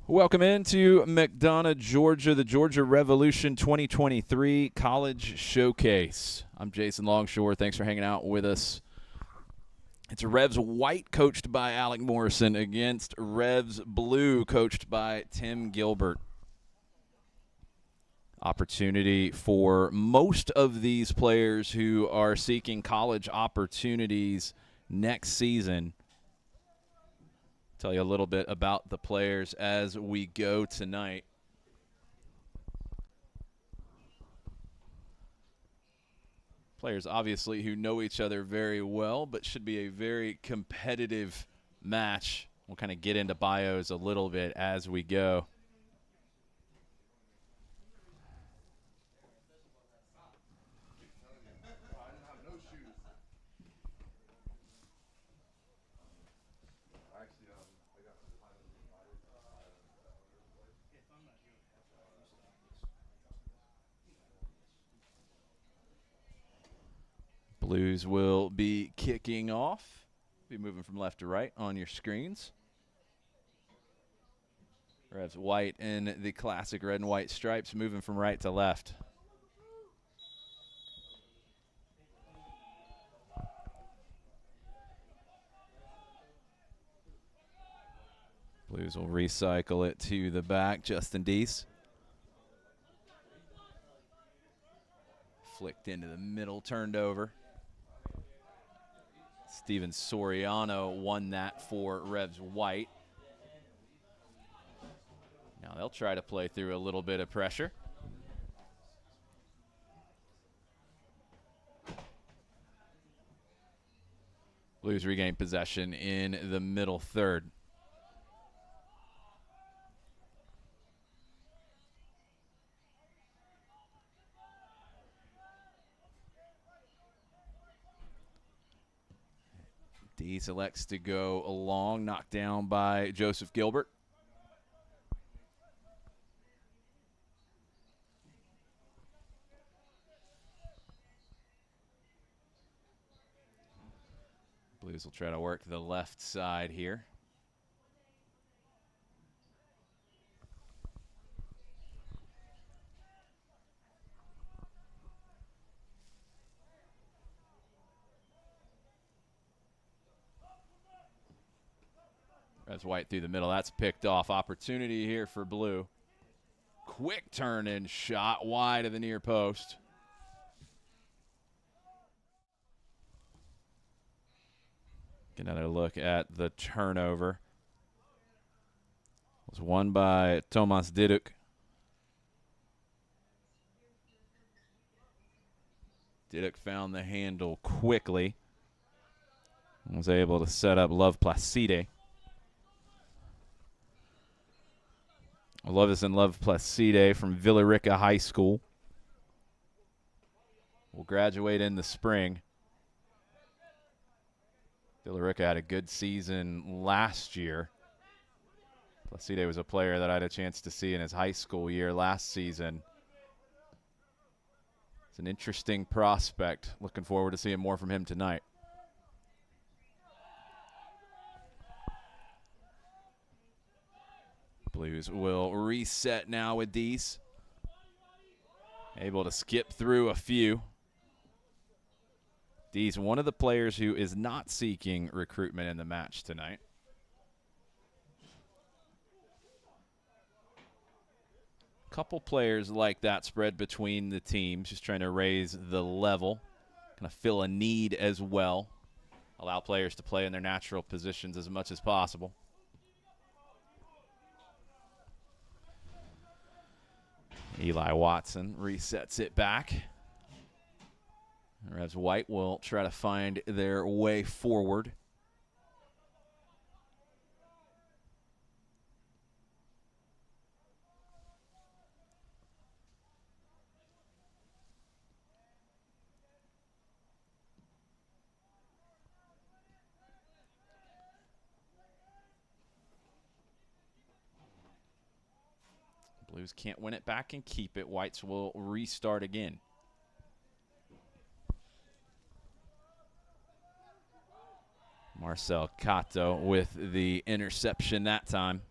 Welcome into McDonough, Georgia, the Georgia Revolution 2023 College Showcase. I'm Jason Longshore. Thanks for hanging out with us. It's Revs White, coached by Alec Morrison, against Revs Blue, coached by Tim Gilbert. Opportunity for most of these players who are seeking college opportunities next season. Tell you a little bit about the players as we go tonight. Players obviously who know each other very well, but should be a very competitive match. We'll kind of get into bios a little bit as we go. Blues will be kicking off. Be moving from left to right on your screens. Revs White in the classic red and white stripes, moving from right to left. Blues will recycle it to the back. Justin Deese. Flicked into the middle, turned over. Steven Soriano won that for Revs White. Now they'll try to play through a little bit of pressure. Blues regain possession in the middle third. Deese elects to go along, knocked down by Joseph Gilbert. Blues will try to work the left side here. Revs White through the middle. That's picked off. Opportunity here for Blue. Quick turn and shot wide of the near post. Get another look at the turnover. It was won by Tomas Diduk. Diduk found the handle quickly and was able to set up Love Placide. Lovis and Love Placide from Villarica High School will graduate in the spring. Villarica had a good season last year. Placide was a player that I had a chance to see in his high school year last season. It's an interesting prospect. Looking forward to seeing more from him tonight. Blues will reset now with Deese. Able to skip through a few. Deese, one of the players who is not seeking recruitment in the match tonight. Couple players like that spread between the teams, just trying to raise the level, kind of fill a need as well. Allow players to play in their natural positions as much as possible. Eli Watson resets it back. Revs White will try to find their way forward. Blues can't win it back and keep it. Whites will restart again. Marcel Cato with the interception that time.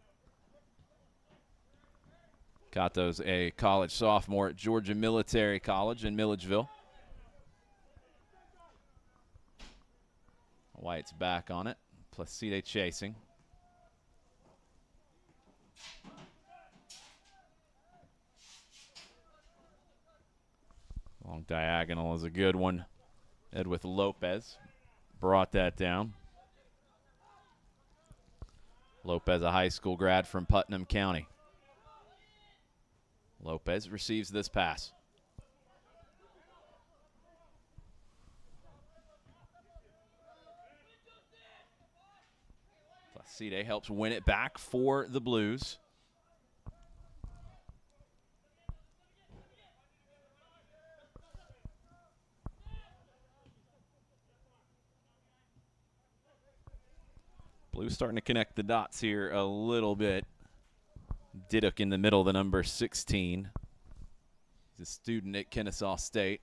Cato's a college sophomore at Georgia Military College in Milledgeville. White's back on it. Placide chasing. Long diagonal is a good one. Edwith Lopez brought that down. Lopez, a high school grad from Putnam County. Lopez receives this pass. Placide helps win it back for the Blues. Blues starting to connect the dots here a little bit. Diduk in the middle, the number 16. He's a student at Kennesaw State.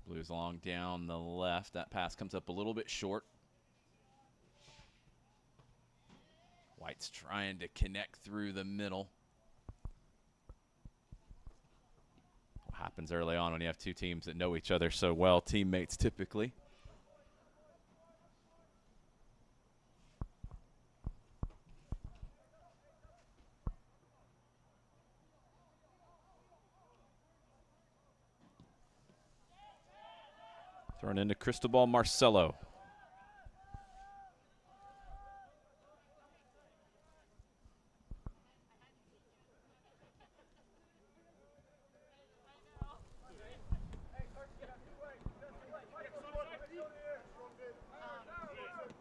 Blues long down the left. That pass comes up a little bit short. White's trying to connect through the middle. What happens early on when you have two teams that know each other so well, teammates typically. Thrown into Cristobal Marcelo.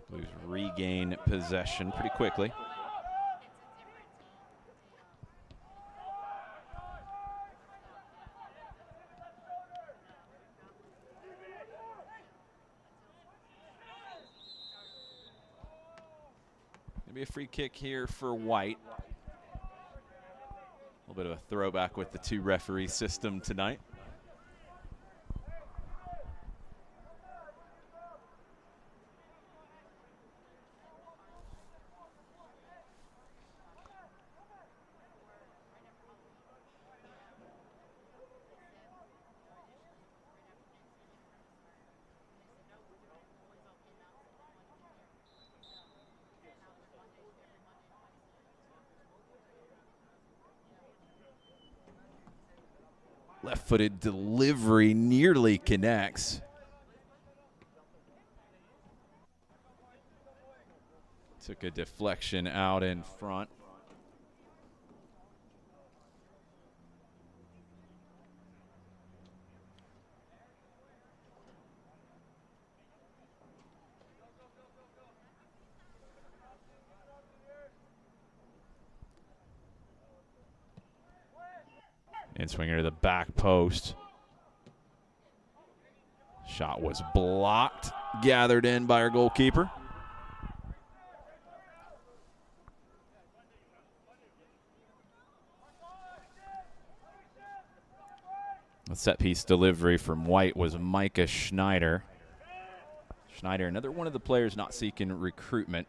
Blues regain possession pretty quickly. Maybe a free kick here for White. A little bit of a throwback with the two referee system tonight. Left-footed delivery nearly connects. Took a deflection out in front. In-swinger to the back post. Shot was blocked, gathered in by our goalkeeper. The set-piece delivery from White was Micah Schneider. Schneider, another one of the players not seeking recruitment.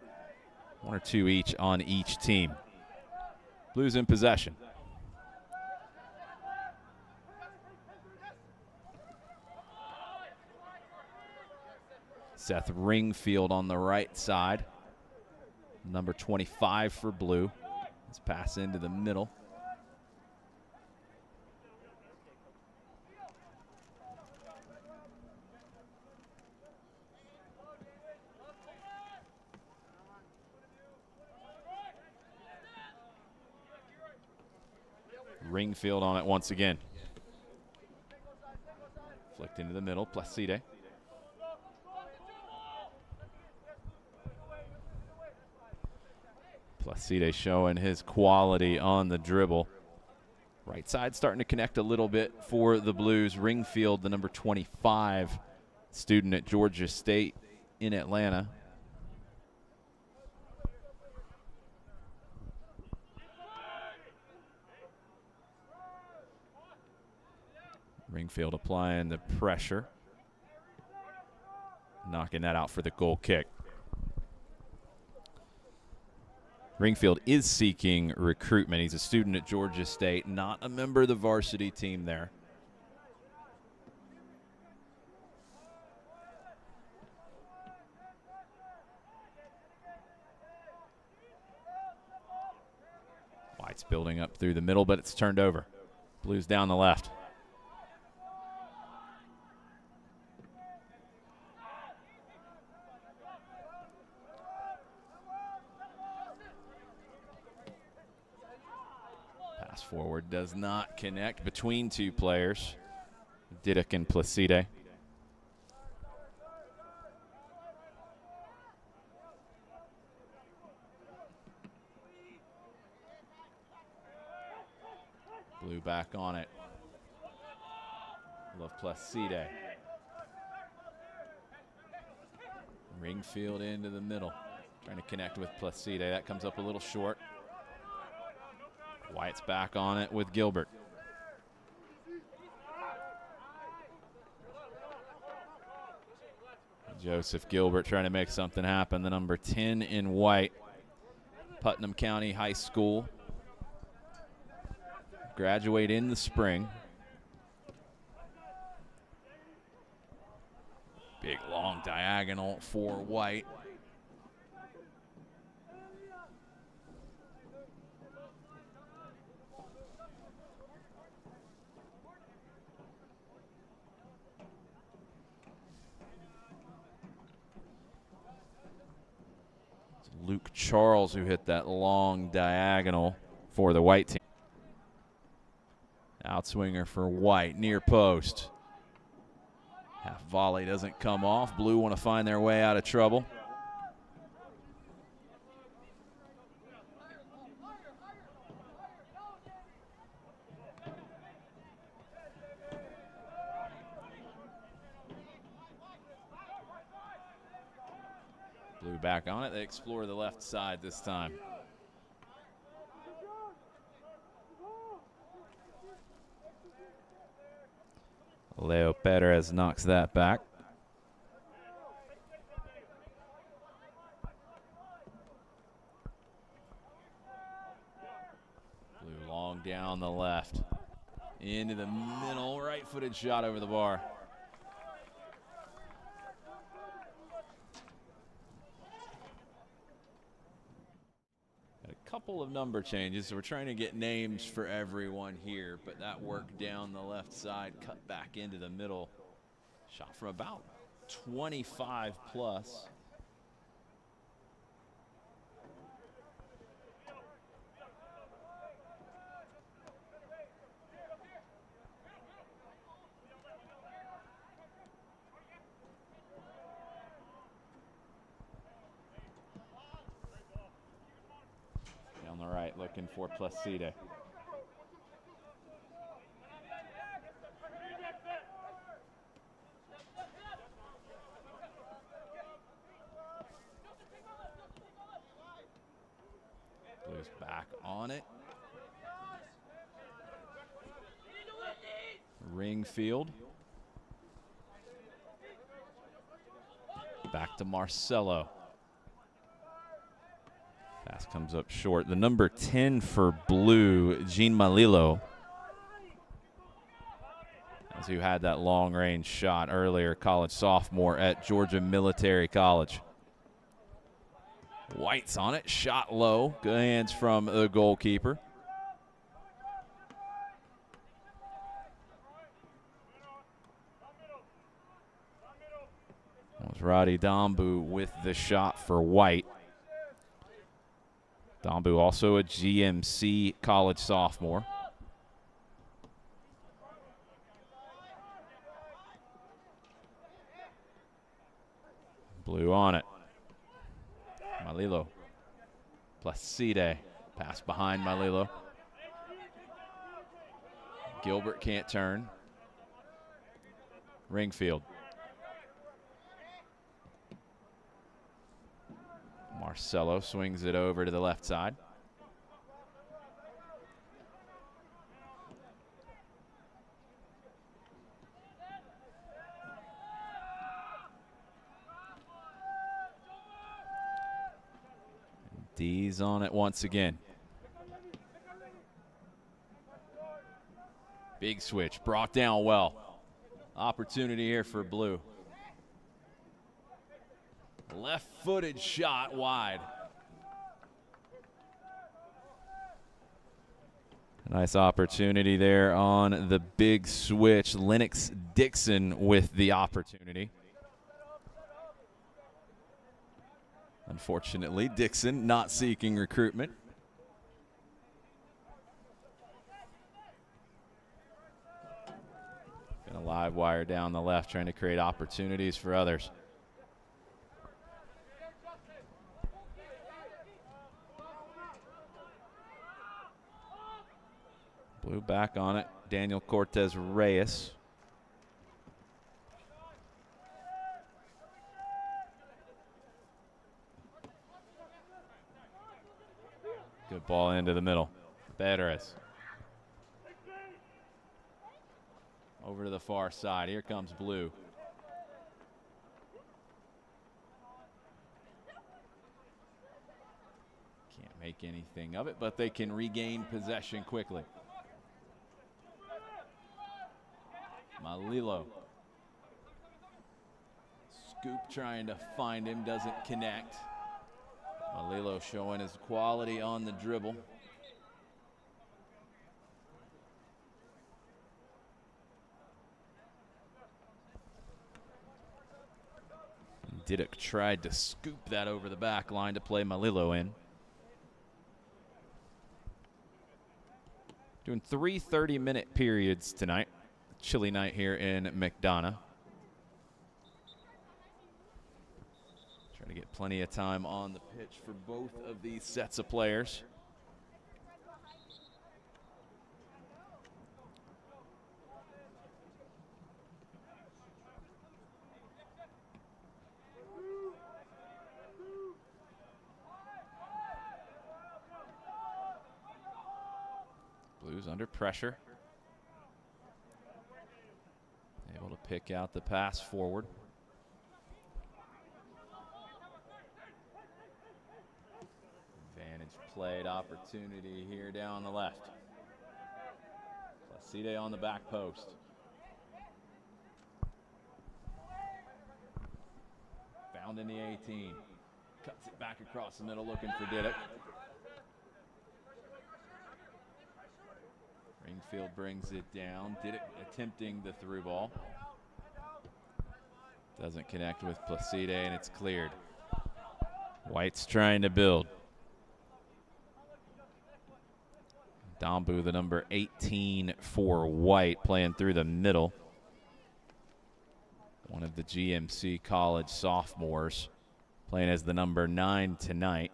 One or two each on each team. Blues in possession. Seth Ringfield on the right side. Number 25 for Blue. Let's pass into the middle. Ringfield on it once again. Flicked into the middle, Placide. Placide showing his quality on the dribble. Right side starting to connect a little bit for the Blues. Ringfield, the number 25 student at Georgia State in Atlanta. Ringfield applying the pressure. knocking that out for the goal kick. Ringfield is seeking recruitment. He's a student at Georgia State, not a member of the varsity team there. White's building up through the middle, but it's turned over. Blues down the left. Pass forward does not connect between two players, Didick and Placide. Blue back on it. Love Placide. Ringfield into the middle. Trying to connect with Placide. That comes up a little short. White's back on it with Gilbert. Joseph Gilbert trying to make something happen. The number 10 in white. Putnam County High School. Graduate in the spring. Big long diagonal for White. It's Luke Charles who hit that long diagonal for the White team. Outswinger for White, near post. Half volley doesn't come off. Blue want to find their way out of trouble. Blue back on it. They explore the left side this time. Leo Perez knocks that back. Blue long down the left. Into the middle, right-footed shot over the bar. Couple of number changes, so we're trying to get names for everyone here, but that work down the left side, cut back into the middle. Shot from about 25 plus. On the right, looking for Placide. Blues back on it. Ringfield. Back to Marcelo. Pass comes up short. The number 10 for Blue, Gene Malilo, as who had that long-range shot earlier, college sophomore at Georgia Military College. White's on it, shot low. Good hands from the goalkeeper. That was Roddy Dombu with the shot for White. Dombu also a GMC college sophomore. Blue on it. Malilo. Placide. Pass behind Malilo. Gilbert can't turn. Ringfield. Marcelo swings it over to the left side. D's on it once again. Big switch, brought down well. Opportunity here for Blue. Left-footed shot wide. Nice opportunity there on the big switch. Lennox Dixon with the opportunity. Unfortunately, Dixon not seeking recruitment. Gonna live wire down the left, trying to create opportunities for others. Blue back on it. Daniel Cortez Reyes. Good ball into the middle. Beteres. Over to the far side. Here comes Blue. Can't make anything of it, but they can regain possession quickly. Malilo. Scoop trying to find him, doesn't connect. Malilo showing his quality on the dribble. Diddick tried to scoop that over the back line to play Malilo in. Doing 3 30-minute periods tonight. Chilly night here in McDonough. Trying to get plenty of time on the pitch for both of these sets of players. Blues under pressure. Able to pick out the pass forward. Advantage played, opportunity here down the left. Placide on the back post. Found in the 18. Cuts it back across the middle, looking for Diddick. Ringfield brings it down. Diddick attempting the through ball. Doesn't connect with Placide, and it's cleared. White's trying to build. Dombu, the number 18 for White, playing through the middle. One of the GMC college sophomores, playing as the number 9 tonight.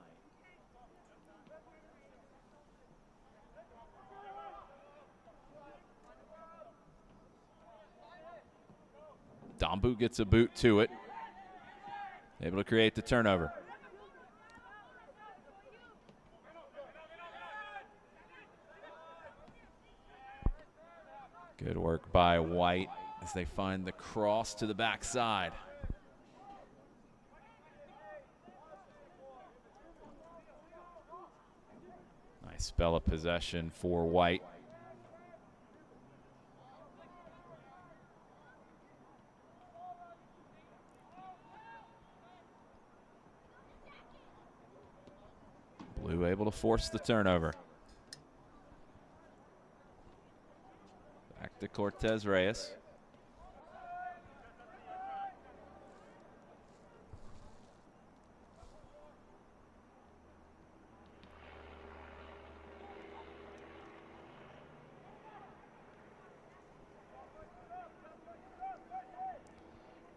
Dombu gets a boot to it. Able to create the turnover. Good work by White as they find the cross to the backside. Nice spell of possession for White. Blue able to force the turnover. Back to Cortez Reyes.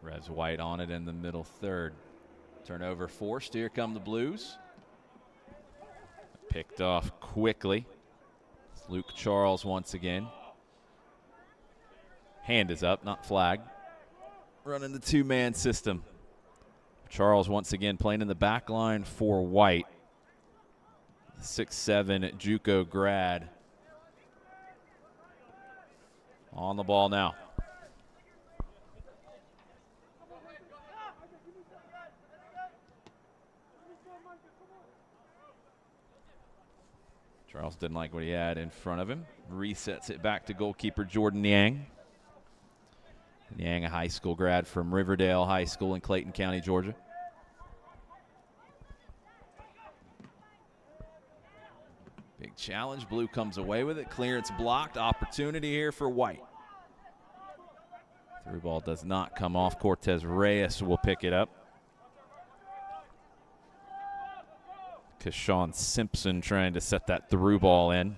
Revs White on it in the middle third. Turnover forced. Here come the Blues. Picked off quickly. It's Luke Charles once again. Hand is up, not flagged. Running the two-man system. Charles once again playing in the back line for White. 6'7" JUCO grad. On the ball now. Didn't like what he had in front of him. Resets it back to goalkeeper Jordan Yang. Yang, a high school grad from Riverdale High School in Clayton County, Georgia. Big challenge. Blue comes away with it. Clearance blocked. Opportunity here for White. Through ball does not come off. Cortez Reyes will pick it up. Kashawn Simpson trying to set that through ball in.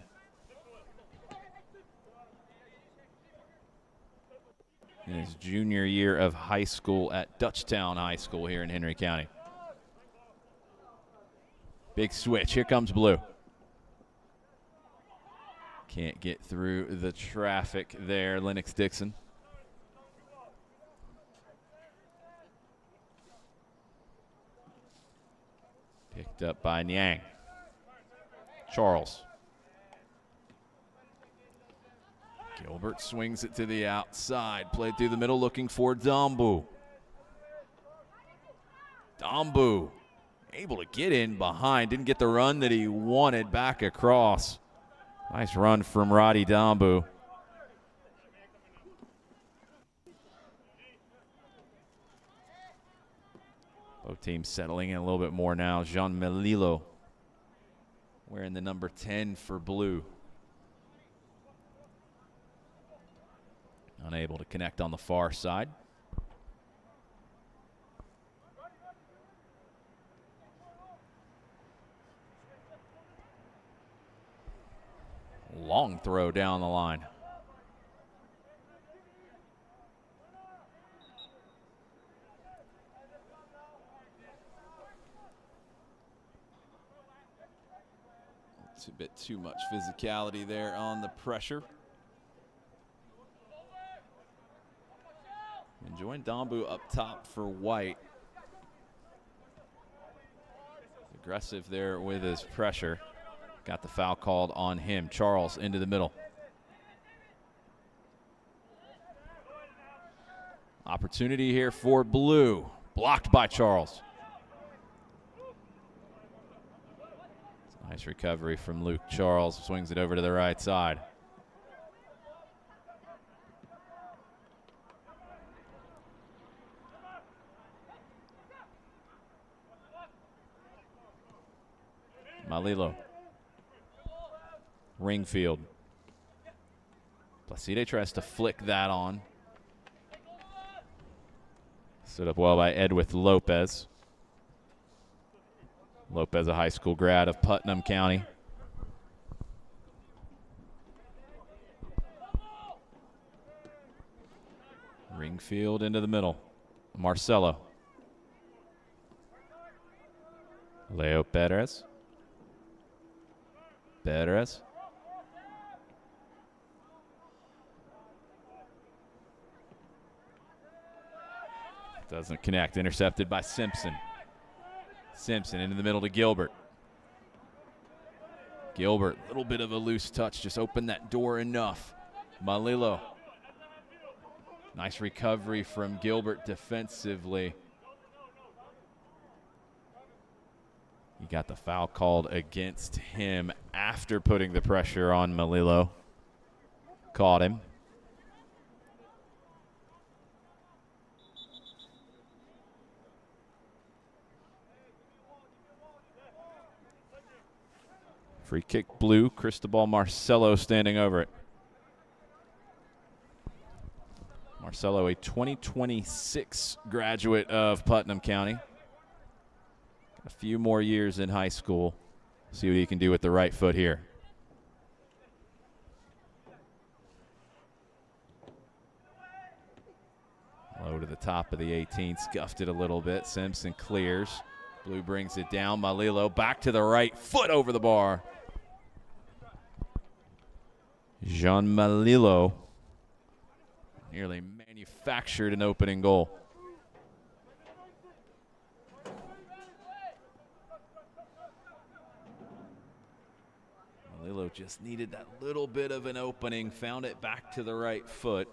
In his junior year of high school at Dutchtown High School here in Henry County. Big switch. Here comes Blue. Can't get through the traffic there, Lennox Dixon. Picked up by Niang. Charles. Gilbert swings it to the outside. Played through the middle looking for Dambu. Dambu able to get in behind. Didn't get the run that he wanted back across. Nice run from Roddy Dambu. Both teams settling in a little bit more now. Jean Melillo wearing the number 10 for Blue. Unable to connect on the far side. Long throw down the line. It's a bit too much physicality there on the pressure. Enjoying Dambu up top for White. Aggressive there with his pressure. Got the foul called on him. Charles into the middle. Opportunity here for Blue. Blocked by Charles. Nice recovery from Luke Charles. Swings it over to the right side. Malilo. Ringfield. Placide tries to flick that on. Stood up well by Edwith Lopez. Lopez, a high school grad of Putnam County. Ringfield into the middle. Marcelo. Leo Perez. Perez. Doesn't connect. Intercepted by Simpson. Simpson into the middle to Gilbert. Gilbert, a little bit of a loose touch. Just opened that door enough. Malilo. Nice recovery from Gilbert defensively. He got the foul called against him after putting the pressure on Malilo. Caught him. Free kick Blue. Cristobal Marcelo standing over it. Marcelo, a 2026 graduate of Putnam County. A few more years in high school. See what he can do with the right foot here. Low to the top of the 18, scuffed it a little bit. Simpson clears. Blue brings it down. Malilo back to the right foot over the bar. Jean Malilo nearly manufactured an opening goal. Malilo just needed that little bit of an opening, found it back to the right foot,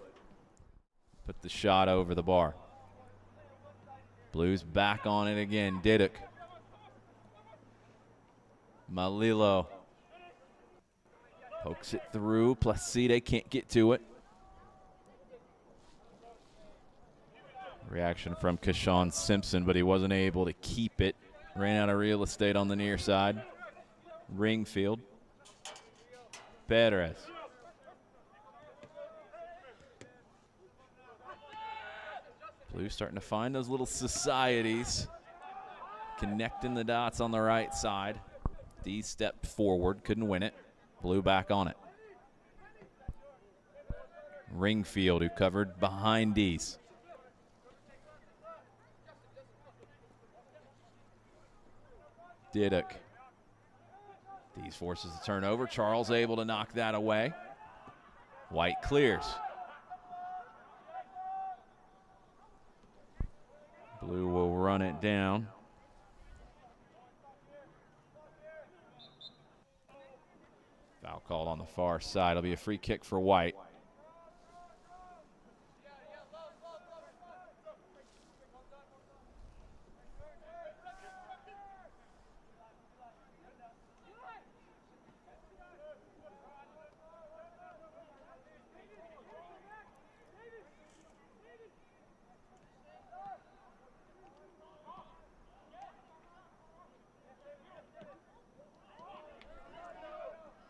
put the shot over the bar. Blues back on it again. Diduck. Malilo. Pokes it through. Placide can't get to it. Reaction from Kashawn Simpson, but he wasn't able to keep it. Ran out of real estate on the near side. Ringfield. Perez. Blue starting to find those little societies. Connecting the dots on the right side. D stepped forward, couldn't win it. Blue back on it. Ringfield, who covered behind D's. Diduck. D's forces the turnover. Charles able to knock that away. White clears. Blue will run it down. Foul called on the far side. It'll be a free kick for White.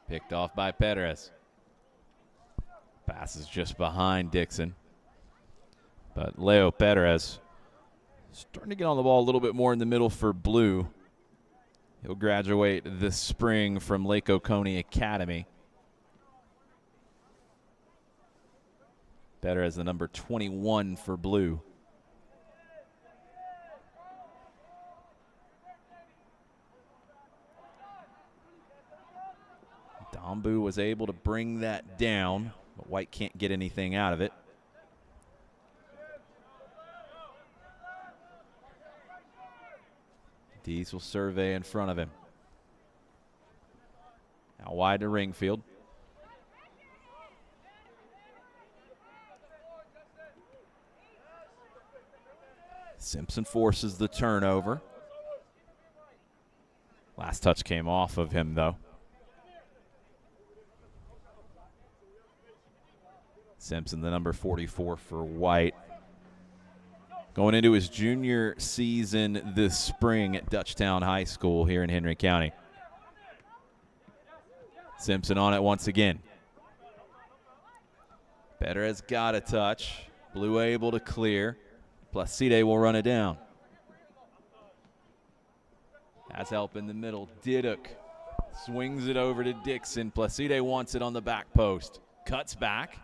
Picked off by Perez. Passes just behind Dixon. But Leo Perez starting to get on the ball a little bit more in the middle for Blue. He'll graduate this spring from Lake Oconee Academy. Perez, the number 21 for Blue. Dombu was able to bring that down, but White can't get anything out of it. Dees will survey in front of him. Now wide to Ringfield. Simpson forces the turnover. Last touch came off of him, though. Simpson, the number 44 for White. Going into his junior season this spring at Dutchtown High School here in Henry County. Simpson on it once again. Perez got a touch. Blue able to clear. Placide will run it down. Has help in the middle. Diduck swings it over to Dixon. Placide wants it on the back post. Cuts back.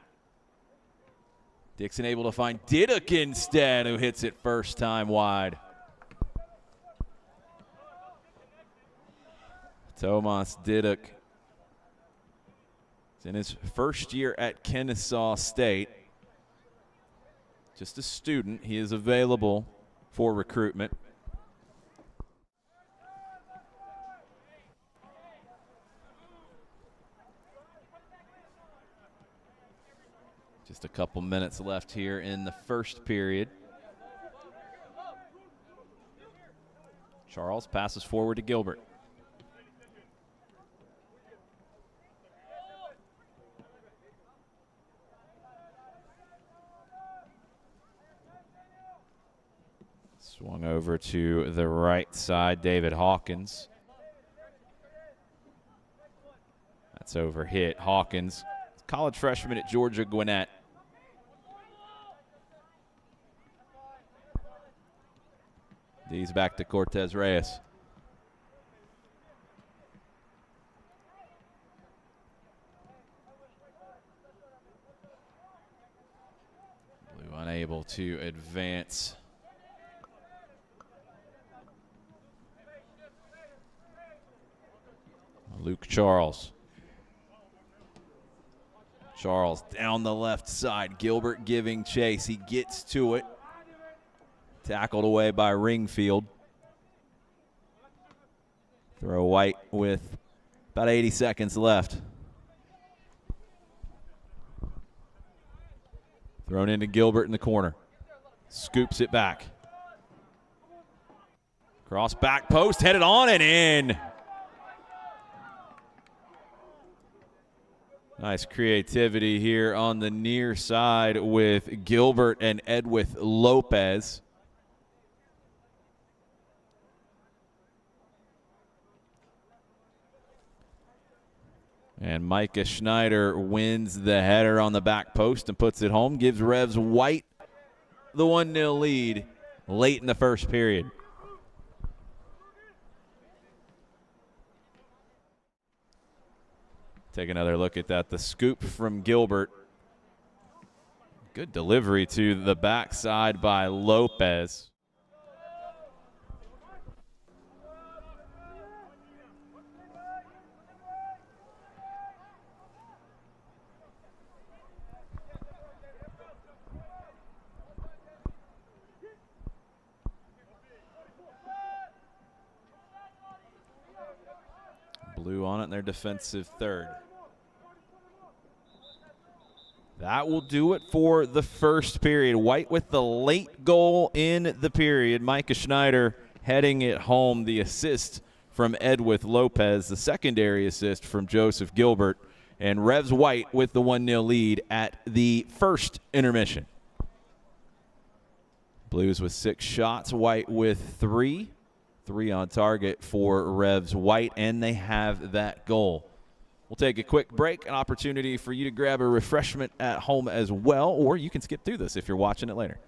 Dixon able to find Diduck instead, who hits it first time wide. Tomas Diduck is in his first year at Kennesaw State. Just a student. He is available for recruitment. Just a couple minutes left here in the first period. Charles passes forward to Gilbert. Swung over to the right side, David Hawkins. That's overhit. Hawkins, college freshman at Georgia Gwinnett. These back to Cortez Reyes. Blue unable to advance. Luke Charles. Charles down the left side. Gilbert giving chase. He gets to it. Tackled away by Ringfield. Throw White with about 80 seconds left. Thrown into Gilbert in the corner. Scoops it back. Cross back post, headed on and in. Nice creativity here on the near side with Gilbert and Edwith Lopez. And Micah Schneider wins the header on the back post and puts it home, gives Revs White the 1-0 lead late in the first period. Take another look at that. The scoop from Gilbert. Good delivery to the backside by Lopez. Blue on it in their defensive third. That will do it for the first period. White with the late goal in the period. Micah Schneider heading it home. The assist from Edwith Lopez. The secondary assist from Joseph Gilbert. And Revs White with the 1-0 lead at the first intermission. Blues with 6 shots. White with 3. 3 on target for Revs White. And they have that goal. We'll take a quick break, an opportunity for you to grab a refreshment at home as well, or you can skip through this if you're watching it later.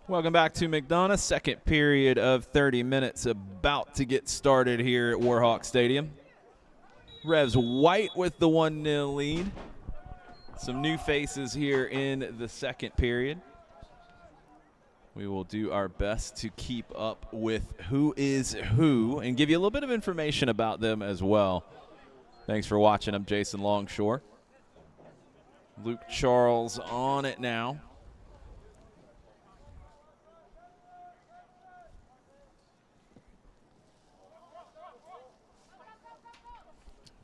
Welcome back to McDonough. Second period of 30 minutes about to get started here at Warhawk Stadium. Revs white with the 1-0 lead. Some new faces here in the second period. We will do our best to keep up with who is who and give you a little bit of information about them as well. Thanks for watching. I'm Jason Longshore. Luke Charles on it now.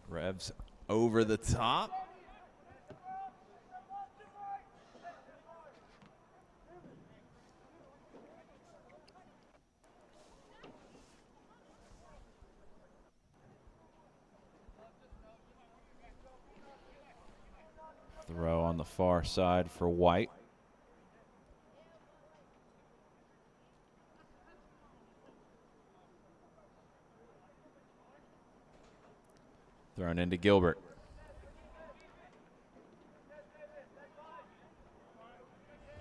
Revs over the top. Throw on the far side for White. Thrown into Gilbert.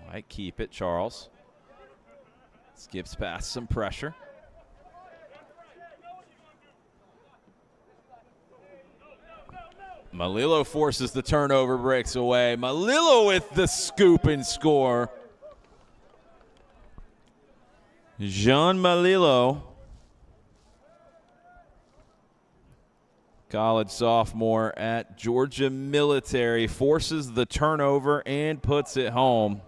White keep it, Charles. Skips past some pressure. Malilo forces the turnover, breaks away. Malilo with the scoop and score. Jean Malilo, college sophomore at Georgia Military, forces the turnover and puts it home.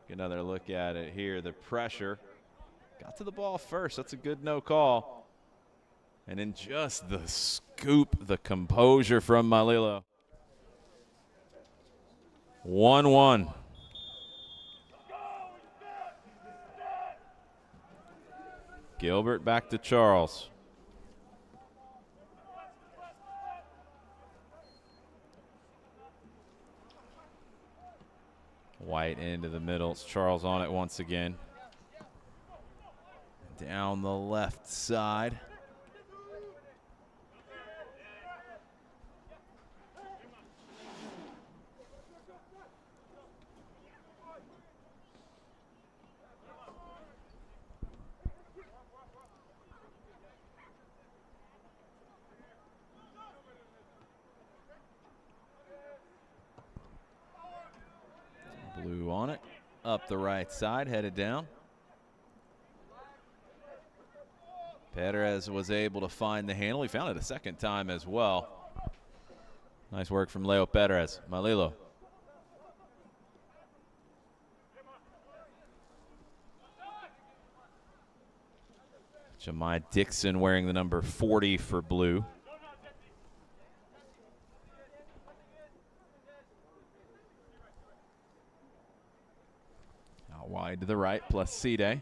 Another look at it here. The pressure. Got to the ball first. That's a good no call. And then just the scoop, the composure from Malilo. 1-1. Gilbert back to Charles. White into the middle. It's Charles on it once again. Down the left side. Blue on it. Up the right side, headed down. Perez was able to find the handle. He found it a second time as well. Nice work from Leo Perez. Malilo. Jemai Dixon wearing the number 40 for blue. Out wide to the right, Placide.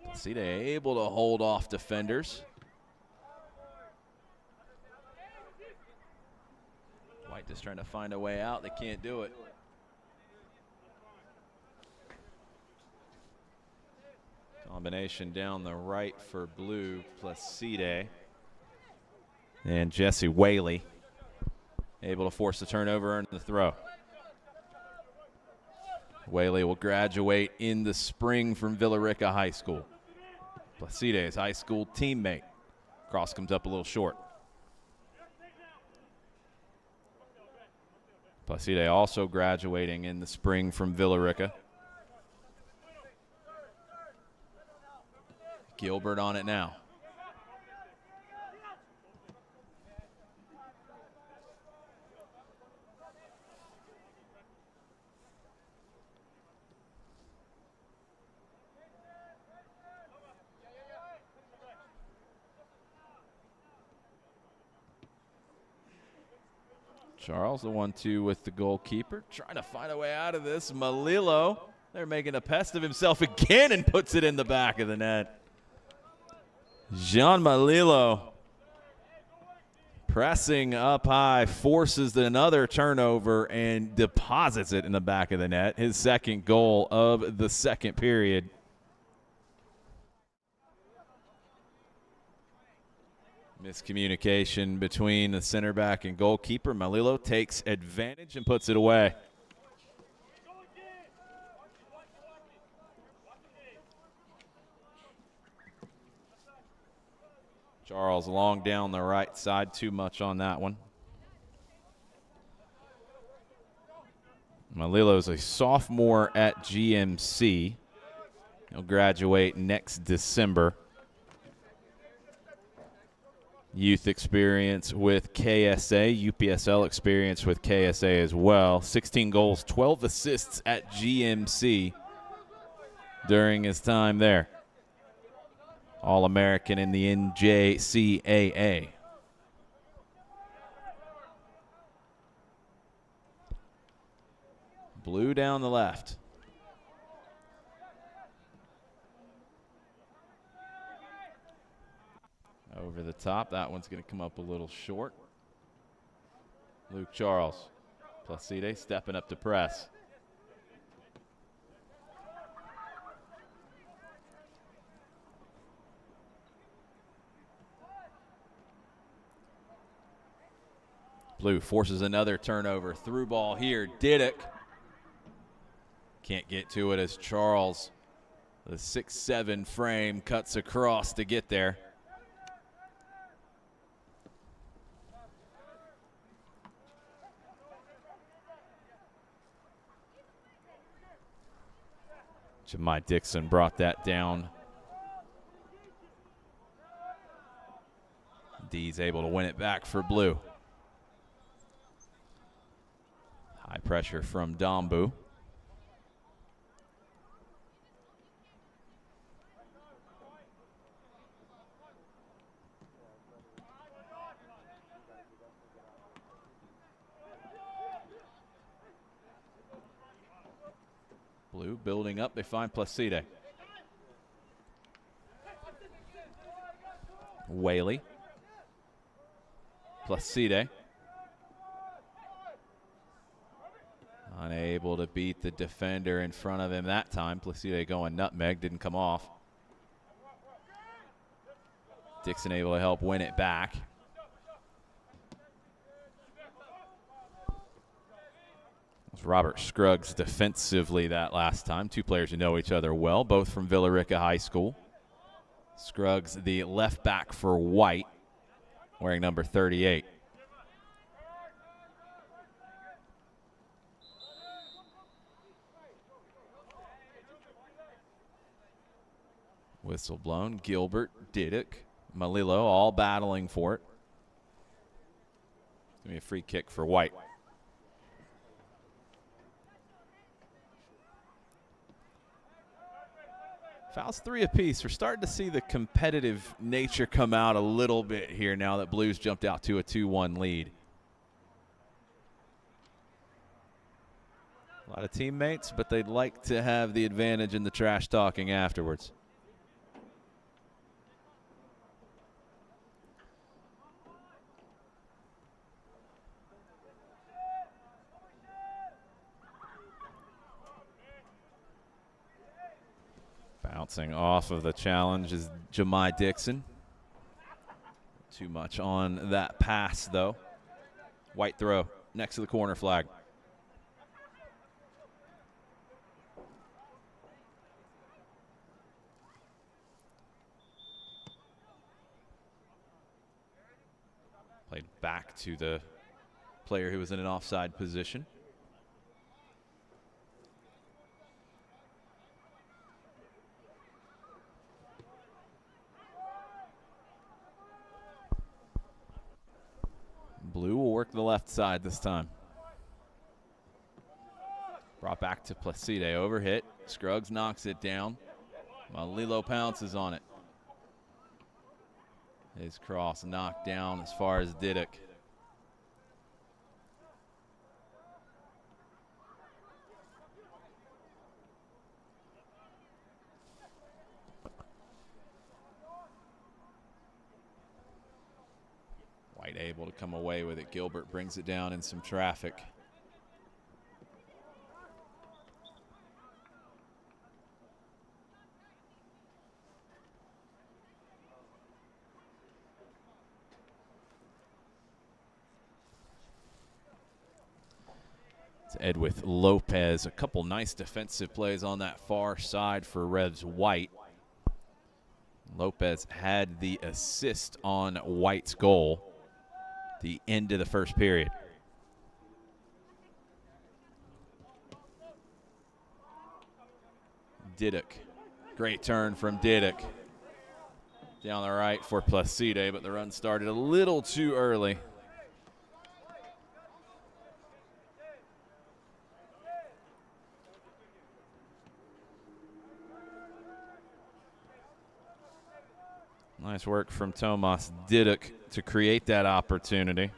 Placide able to hold off defenders. White just trying to find a way out. They can't do it. Combination down the right for blue, Placide. And Jesse Whaley able to force the turnover and the throw. Whaley will graduate in the spring from Villa Rica High School. Placide's high school teammate. Cross comes up a little short. Placide also graduating in the spring from Villa Rica. Gilbert on it now. Charles, the 1-2 with the goalkeeper, trying to find a way out of this. Malilo, they're making a pest of himself again and puts it in the back of the net. Jean Malilo pressing up high, forces another turnover and deposits it in the back of the net. His second goal of the second period. Miscommunication between the center back and goalkeeper. Malilo takes advantage and puts it away. Charles long down the right side, too much on that one. Malilo's a sophomore at GMC. He'll graduate next December. Youth experience with KSA, UPSL experience with KSA as well. 16 goals, 12 assists at GMC during his time there. All-American in the NJCAA. Blue down the left. Over the top. That one's going to come up a little short. Luke Charles. Placide stepping up to press. Blue forces another turnover. Through ball here. Didick. Can't get to it as Charles, the 6'7" frame, cuts across to get there. Jemai Dixon brought that down. D's able to win it back for Blue. High pressure from Dombu. Blue building up, they find Placide. Whaley. Placide. Unable to beat the defender in front of him that time. Placide going nutmeg, didn't come off. Dixon able to help win it back. Robert Scruggs defensively that last time. Two players who know each other well, both from Villa Rica High School. Scruggs, the left back for White, wearing number 38. Whistle blown. Gilbert, Didick, Malilo all battling for it. It's going to be a free kick for White. Fouls 3 apiece. We're starting to see the competitive nature come out a little bit here now that Blues jumped out to a 2-1 lead. A lot of teammates, but they'd like to have the advantage in the trash talking afterwards. Bouncing off of the challenge is Jemai Dixon. Too much on that pass, though. White throw next to the corner flag. Played back to the player who was in an offside position. Blue will work the left side this time. Brought back to Placide. Overhit. Scruggs knocks it down. Malilo pounces on it. His cross knocked down as far as Didick. White able to come away with it. Gilbert brings it down in some traffic. Edwith Lopez. A couple nice defensive plays on that far side for Revs White. Lopez had the assist on White's goal at the end of the first period. Diduck. Great turn from Diduck. Down the right for Placide, but the run started a little too early. Nice work from Tomas Diduck to create that opportunity.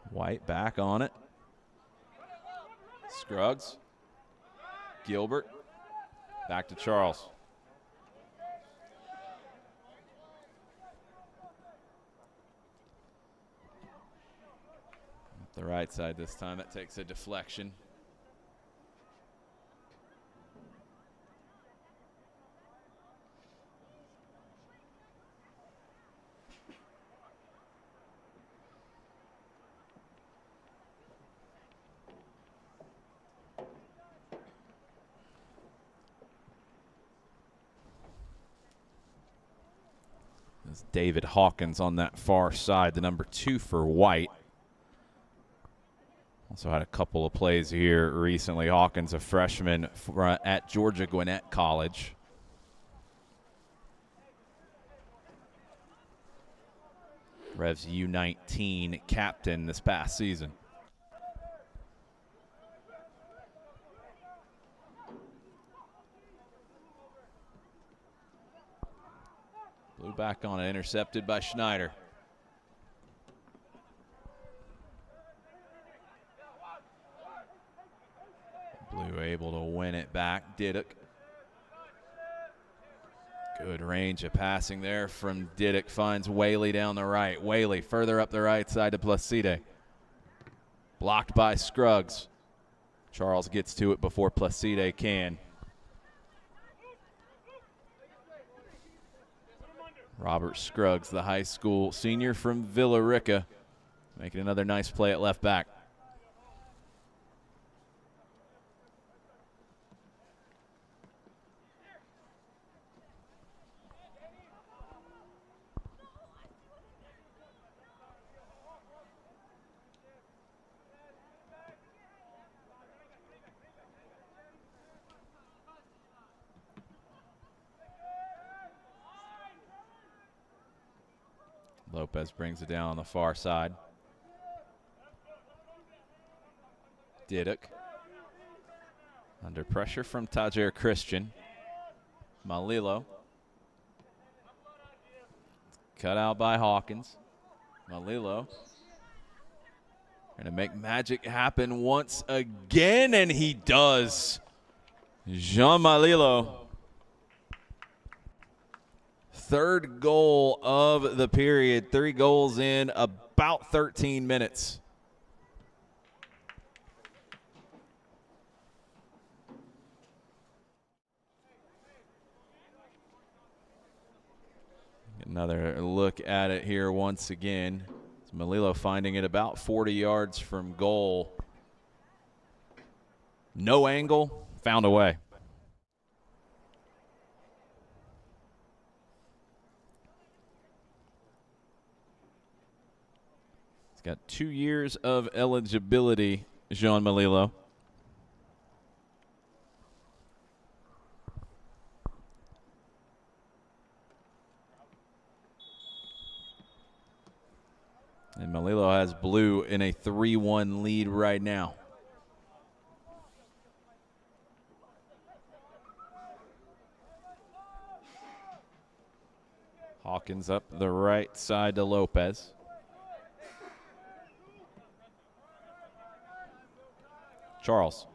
White back on it. Scruggs. Gilbert. Back to Charles. Up the right side this time. That takes a deflection. David Hawkins on that far side, the number 2 for White. Also had a couple of plays here recently. Hawkins, a freshman at Georgia Gwinnett College. Revs U19 captain this past season. Blue back on it, intercepted by Schneider. Blue able to win it back. Diduck. Good range of passing there from Diduck. Finds Whaley down the right. Whaley further up the right side to Placide. Blocked by Scruggs. Charles gets to it before Placide can. Robert Scruggs, the high school senior from Villa Rica, making another nice play at left back. Lopez brings it down on the far side. Diduck. Under pressure from Tajir Christian. Malilo. Cut out by Hawkins. Malilo. Going to make magic happen once again, and he does. Jean Malilo. Third goal of the period. 3 goals in about 13 minutes. Another look at it here once again. It's Malilo finding it about 40 yards from goal. No angle, found a way. Got 2 years of eligibility, Jean Malilo. And Malilo has Blue in a 3-1 lead right now. Hawkins up the right side to Lopez. Charles.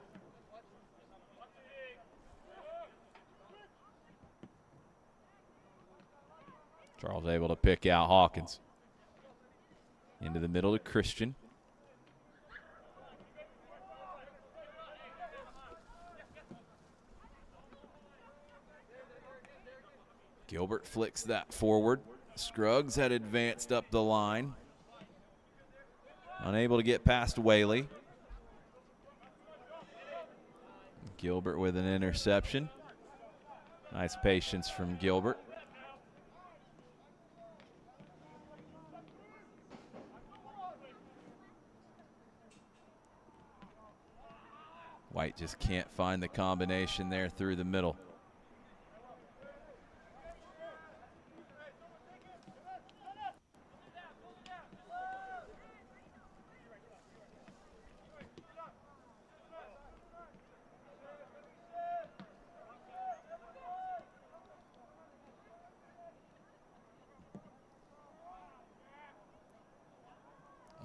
Charles able to pick out Hawkins. Into the middle to Christian. Gilbert flicks that forward. Scruggs had advanced up the line. Unable to get past Whaley. Gilbert with an interception. Nice patience from Gilbert. White just can't find the combination there through the middle.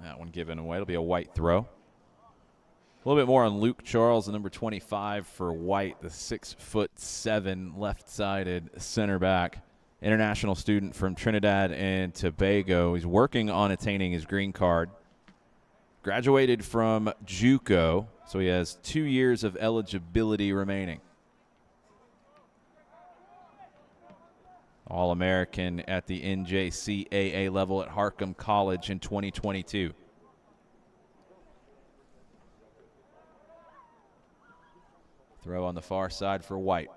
That one given away. It'll be a White throw. A little bit more on Luke Charles, the number 25 for White, the 6'7" left-sided center back. International student from Trinidad and Tobago. He's working on attaining his green card. Graduated from JUCO, so he has 2 years of eligibility remaining. All-American at the NJCAA level at Harcum College in 2022. Throw on the far side for White.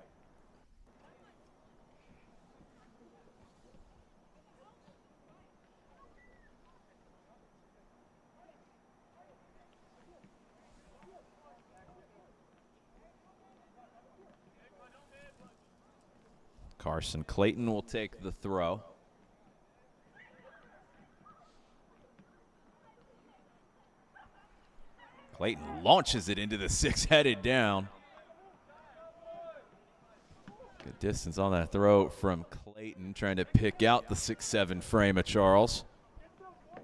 Carson Clayton will take the throw. Clayton launches it into the six, headed down. Good distance on that throw from Clayton, trying to pick out the 6'7" frame of Charles. You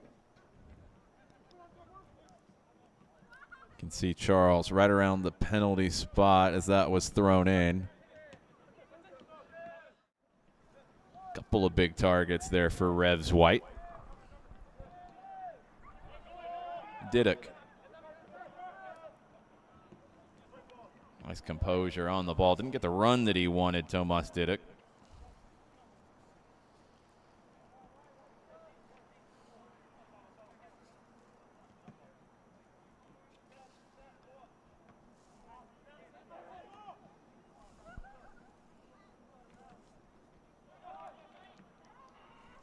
can see Charles right around the penalty spot as that was thrown in. Couple of big targets there for Revs White. Diddick. Nice composure on the ball. Didn't get the run that he wanted, Tomas Diddick.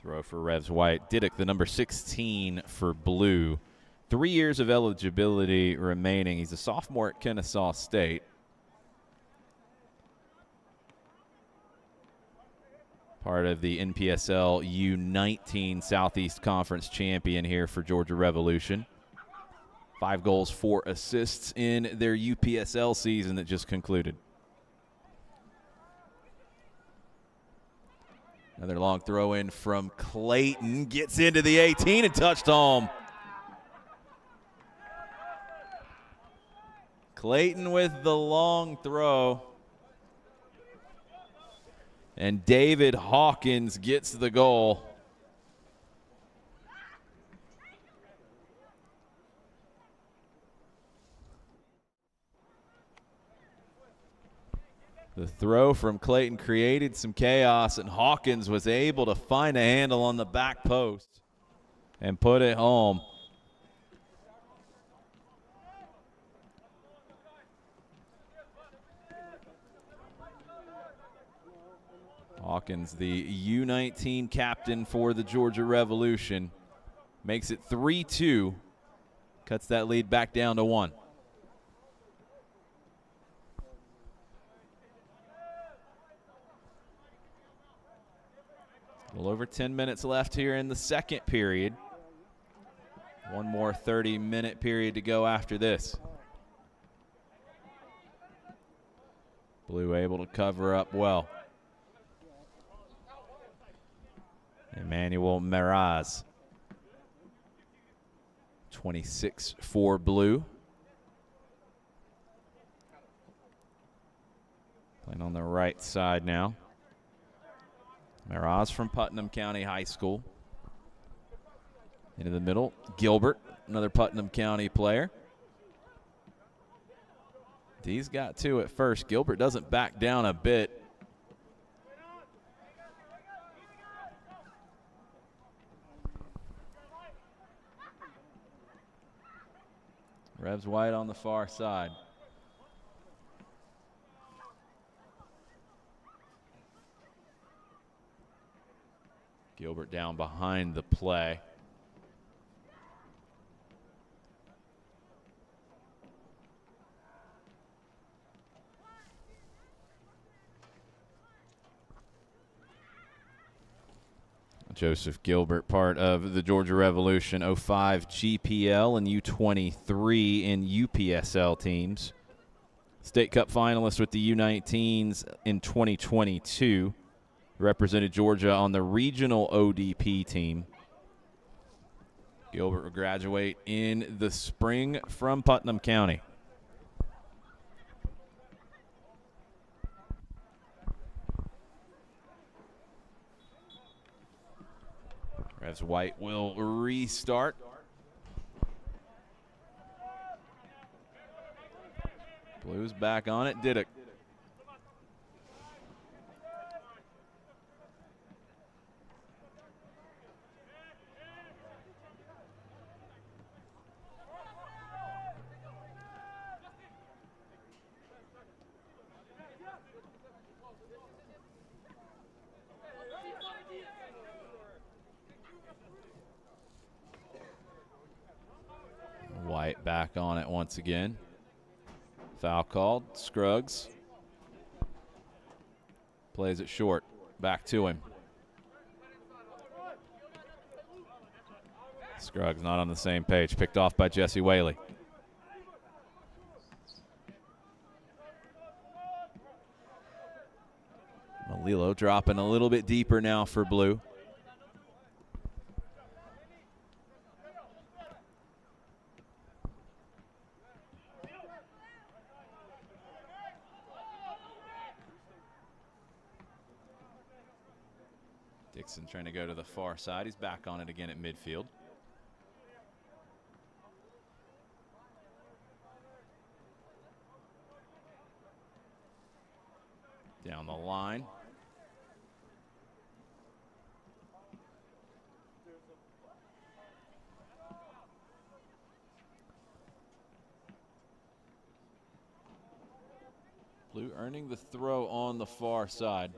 Throw for Revs White. Diddick, the number 16 for Blue. 3 years of eligibility remaining. He's a sophomore at Kennesaw State. Part of the NPSL U19 Southeast Conference champion here for Georgia Revolution. 5 goals, 4 assists in their UPSL season that just concluded. Another long throw in from Clayton. Gets into the 18 and touched home. Clayton with the long throw. And David Hawkins gets the goal. The throw from Clayton created some chaos, and Hawkins was able to find a handle on the back post and put it home. Hawkins, the U19 captain for the Georgia Revolution, makes it 3-2, cuts that lead back down to 1. A little over 10 minutes left here in the second period. One more 30-minute period to go after this. Blue able to cover up well. Emmanuel Meraz, 26 for Blue. Playing on the right side now. Meraz from Putnam County High School. Into the middle, Gilbert, another Putnam County player. D's got 2 at first. Gilbert doesn't back down a bit. Revs white on the far side. Gilbert down behind the play. Joseph Gilbert, part of the Georgia Revolution 05 GPL and U23 in UPSL teams. State Cup finalist with the U19s in 2022. Represented Georgia on the regional ODP team. Gilbert will graduate in the spring from Putnam County. Revs white will restart. Blues back on it. Diddick. White back on it once again. Foul called. Scruggs plays it short. Back to him. Scruggs not on the same page. Picked off by Jesse Whaley. Malilo dropping a little bit deeper now for Blue. Dixon trying to go to the far side. He's back on it again at midfield. Down the line. Blue earning the throw on the far side.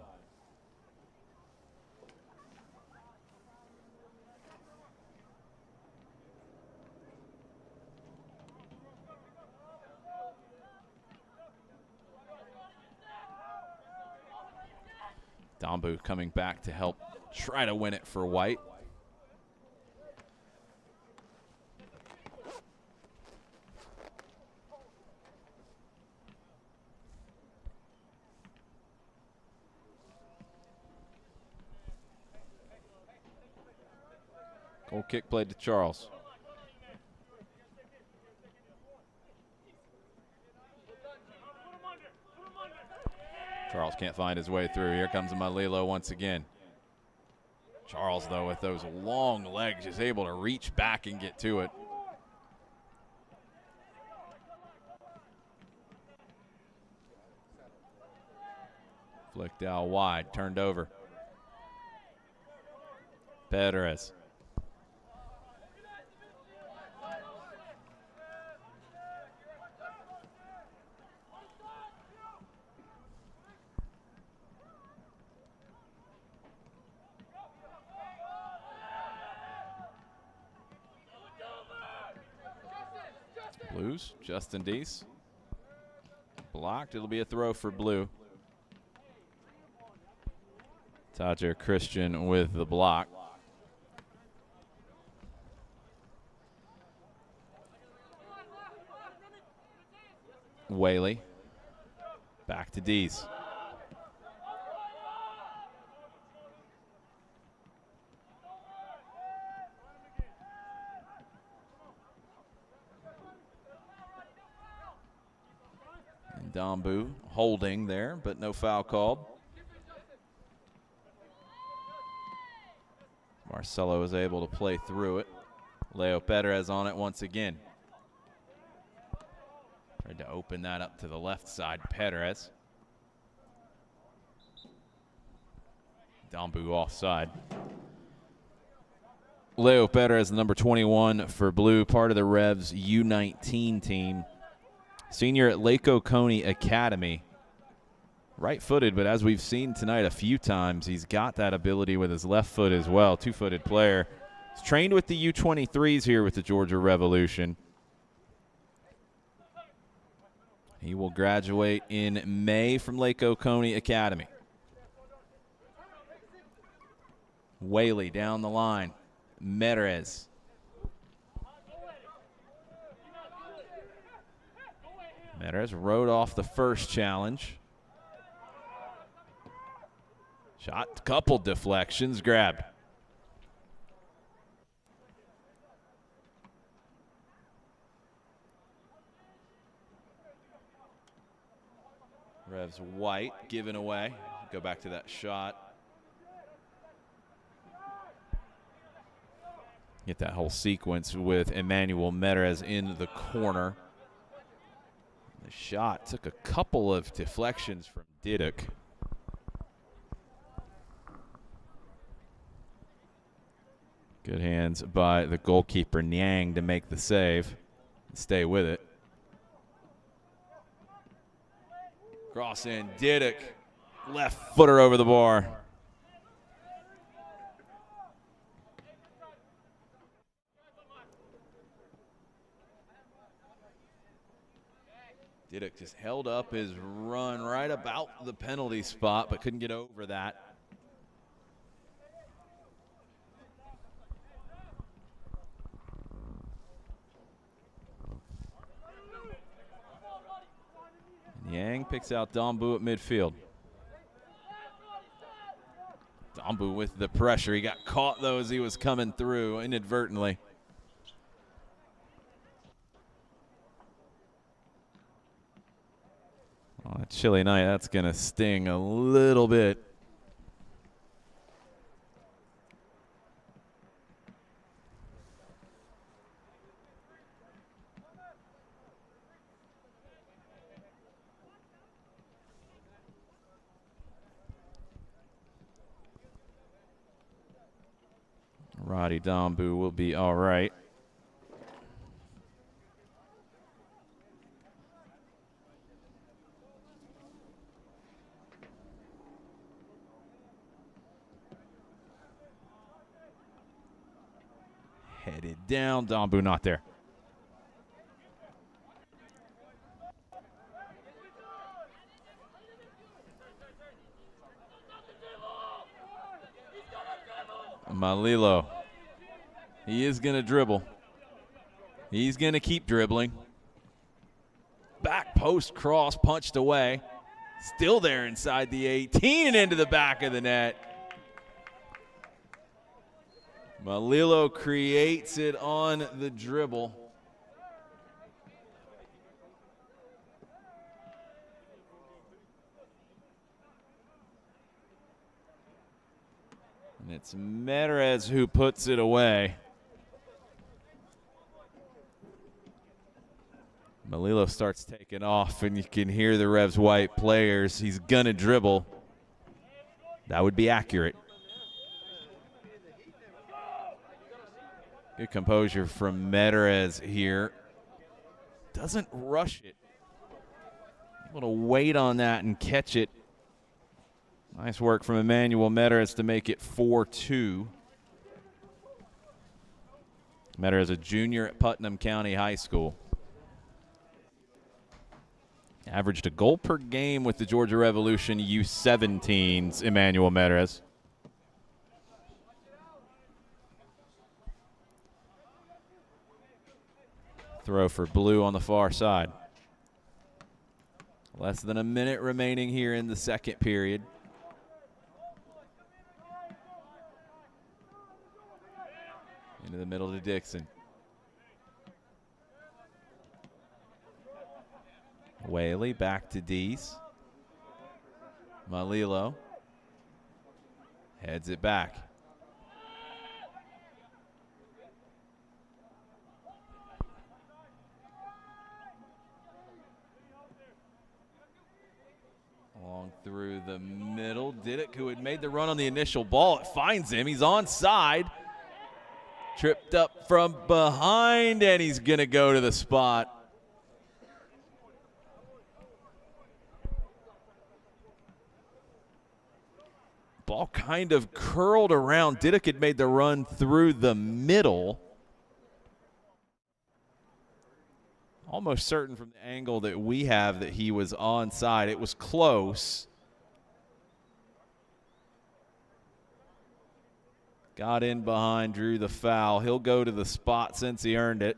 Dombu coming back to help try to win it for white. Goal kick played to Charles. Charles can't find his way through. Here comes Malilo once again. Charles, though, with those long legs, is able to reach back and get to it. Flicked out wide, turned over. Perez. Blues, Justin Deese. Blocked, it'll be a throw for Blue. Tajer Christian with the block. Whaley. Back to Deese. Dombu holding there, but no foul called. Marcelo is able to play through it. Leo Perez on it once again. Tried to open that up to the left side. Perez. Dombu offside. Leo Perez, number 21 for Blue, part of the Revs U19 team. Senior at Lake Oconee Academy. Right-footed, but as we've seen tonight a few times, he's got that ability with his left foot as well. Two-footed player. He's trained with the U23s here with the Georgia Revolution. He will graduate in May from Lake Oconee Academy. Whaley down the line. Merez. Merez rode off the first challenge. Shot, couple deflections, grabbed. Revs White given away. Go back to that shot. Get that whole sequence with Emmanuel Merez in the corner. The shot took a couple of deflections from Diduck. Good hands by the goalkeeper, Niang, to make the save and stay with it. Cross in, Diduck, left footer over the bar. Diduck just held up his run right about the penalty spot, but couldn't get over that. Yang picks out Dombu at midfield. Dombu with the pressure. He got caught, though, as he was coming through inadvertently. On a chilly night, that's going to sting a little bit. Roddy Dombu will be all right. Headed down, Dombu not there. Malilo. He is going to dribble. He's going to keep dribbling. Back post cross punched away. Still there inside the 18 and into the back of the net. Malilo creates it on the dribble. And it's Merez who puts it away. Malilo starts taking off, and you can hear the Revs White players. He's going to dribble. That would be accurate. Good composure from Merez here. Doesn't rush it. Able to wait on that and catch it. Nice work from Emmanuel Merez to make it 4-2. Merez, a junior at Putnam County High School. Averaged a goal per game with the Georgia Revolution U17s, Emmanuel Merez. Throw for Blue on the far side. Less than a minute remaining here in the second period. Into the middle to Dixon. Whaley back to Dees. Malilo heads it back. Along through the middle. Diduck, who had made the run on the initial ball, it finds him. He's onside. Tripped up from behind, and he's going to go to the spot. Ball kind of curled around. Diduck had made the run through the middle. Almost certain from the angle that we have that he was onside. It was close. Got in behind, drew the foul. He'll go to the spot since he earned it.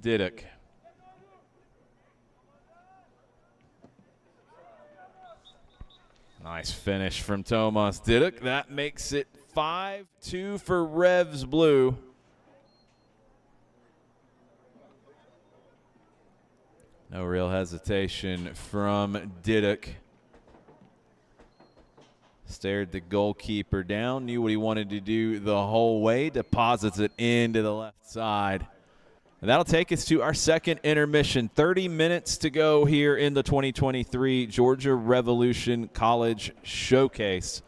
Diduck. Nice finish from Tomas Diduck. That makes it 5-2 for Revs Blue. No real hesitation from Diduck. Stared the goalkeeper down, knew what he wanted to do the whole way, deposits it into the left side. And that'll take us to our second intermission. 30 minutes to go here in the 2023 Georgia Revolution College Showcase.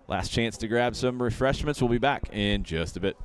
Last chance to grab some refreshments. We'll be back in just a bit.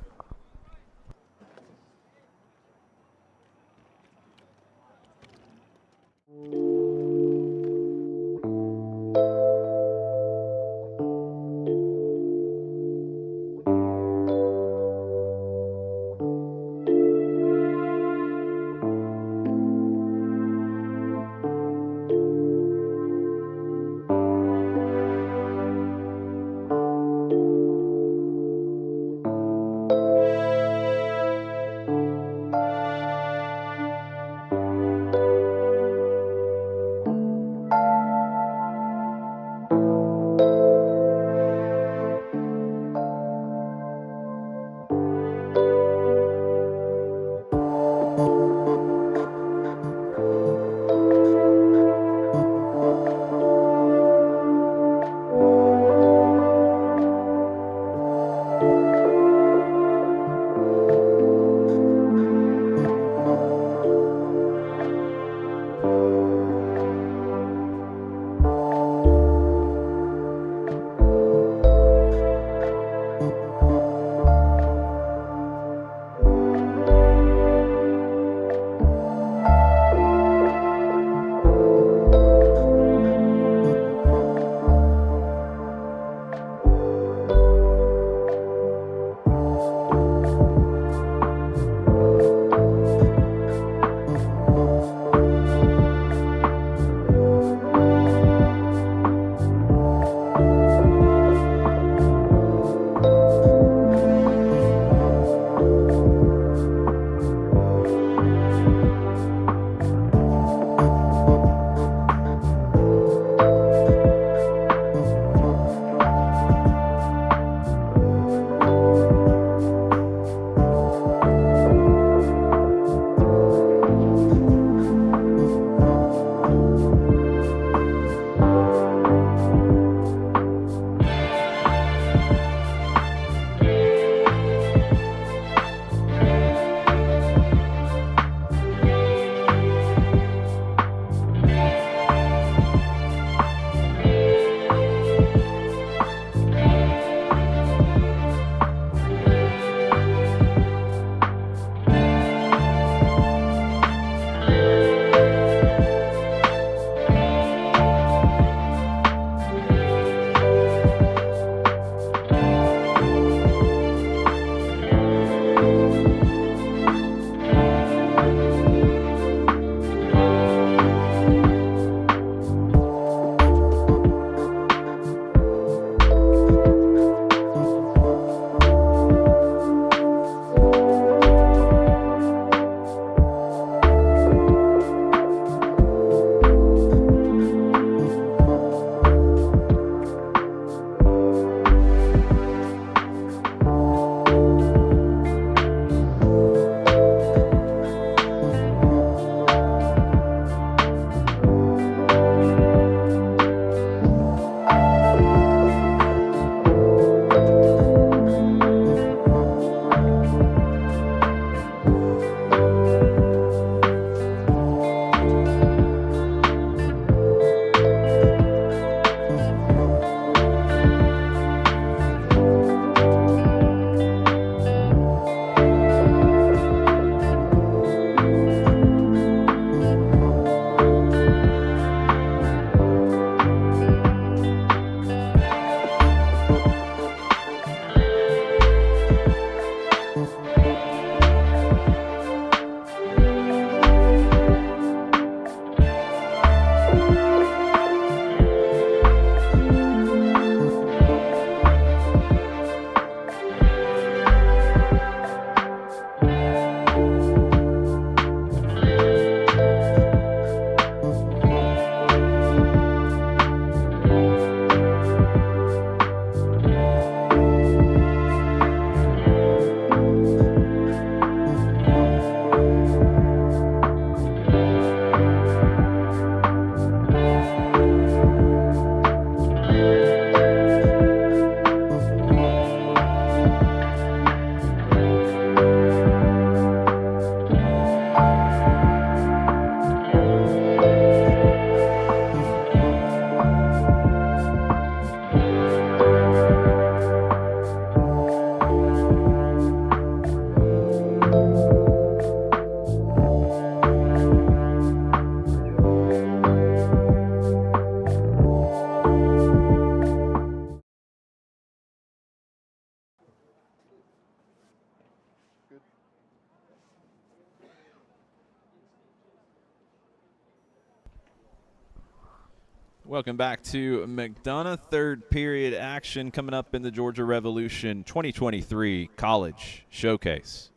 Welcome back to McDonough. Third period action coming up in the Georgia Revolution 2023 College Showcase.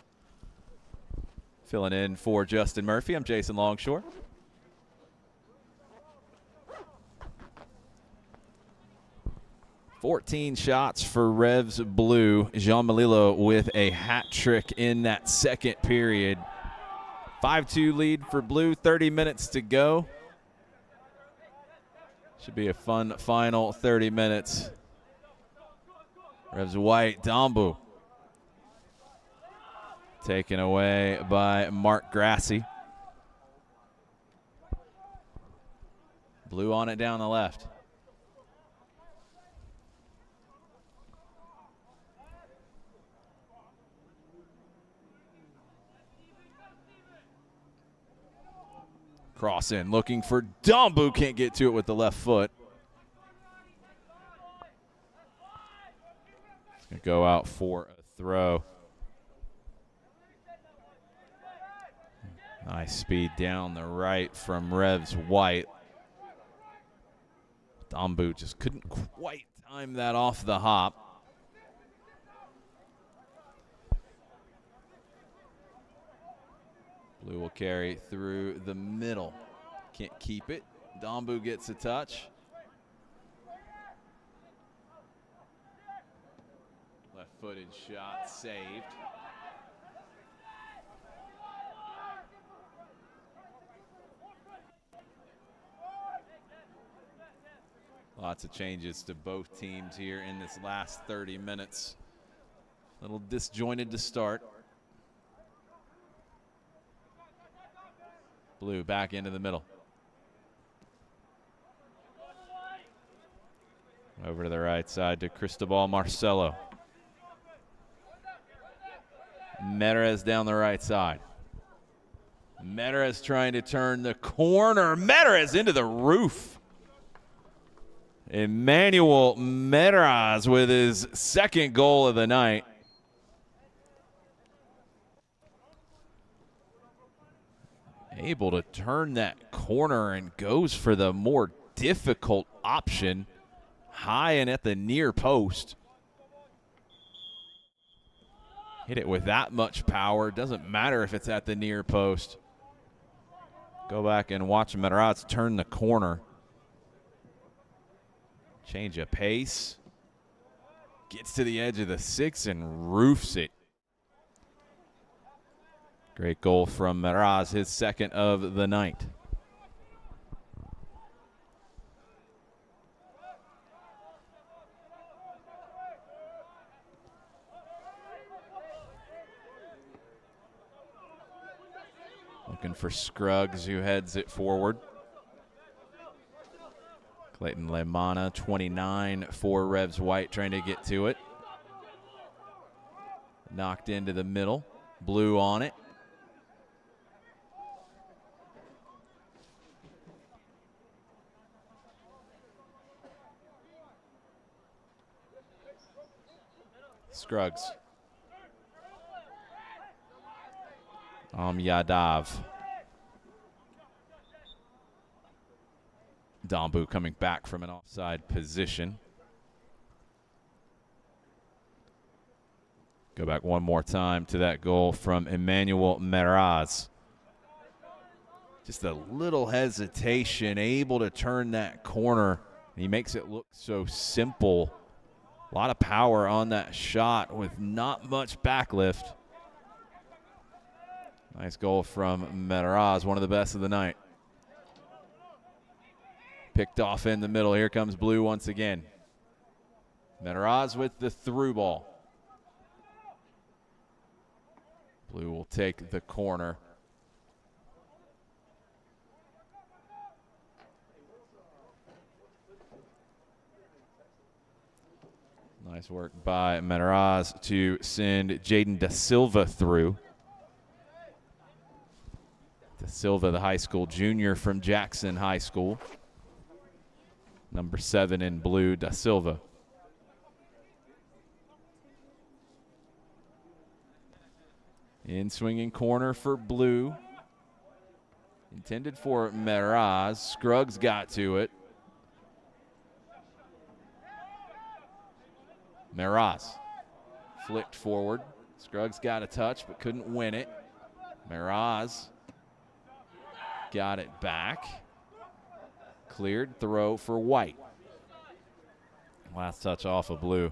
Filling in for Justin Murphy, I'm Jason Longshore. "14 shots for Revs Blue. Jean Malilo with a hat trick in that second period. 5-2 lead for Blue, 30 minutes to go. Should be a fun final 30 minutes. Revs White, Dombu. Taken away by Mark Grassi. Blue on it down the left. Cross in, looking for Dombu, can't get to it with the left foot. Gonna go out for a throw. Nice speed down the right from Revs White. Dombu just couldn't quite time that off the hop. Blue will carry through the middle. Can't keep it. Dombu gets a touch. Left-footed shot saved. Lots of changes to both teams here in this last 30 minutes. A little disjointed to start. Blue back into the middle. Over to the right side to Cristobal Marcelo. Medraz down the right side. Medraz trying to turn the corner. Medraz into the roof. Emmanuel Medraz with his second goal of the night. Able to turn that corner and goes for the more difficult option, high and at the near post. Hit it with that much power. Doesn't matter if it's at the near post. Go back and watch Medraz turn the corner. Change of pace. Gets to the edge of the 6 and roofs it. Great goal from Medraz, his second of the night. Looking for Scruggs, who heads it forward. Clayton Lemana, 29 for Revs White, trying to get to it. Knocked into the middle. Blue on it. Scruggs. Yadav. Dombu coming back from an offside position. Go back one more time to that goal from Emmanuel Medraz. Just a little hesitation, able to turn that corner. He makes it look so simple. A lot of power on that shot with not much backlift. Nice goal from Medraz, one of the best of the night. Picked off in the middle. Here comes Blue once again. Medraz with the through ball. Blue will take the corner. Nice work by Medraz to send Jaden Da Silva through. Da Silva, the high school junior from Jackson High School. Number 7 in blue, Da Silva. In swinging corner for Blue. Intended for Medraz. Scruggs got to it. Meraz flicked forward. Scruggs got a touch but couldn't win it. Meraz got it back. Cleared, throw for White. Last touch off of Blue.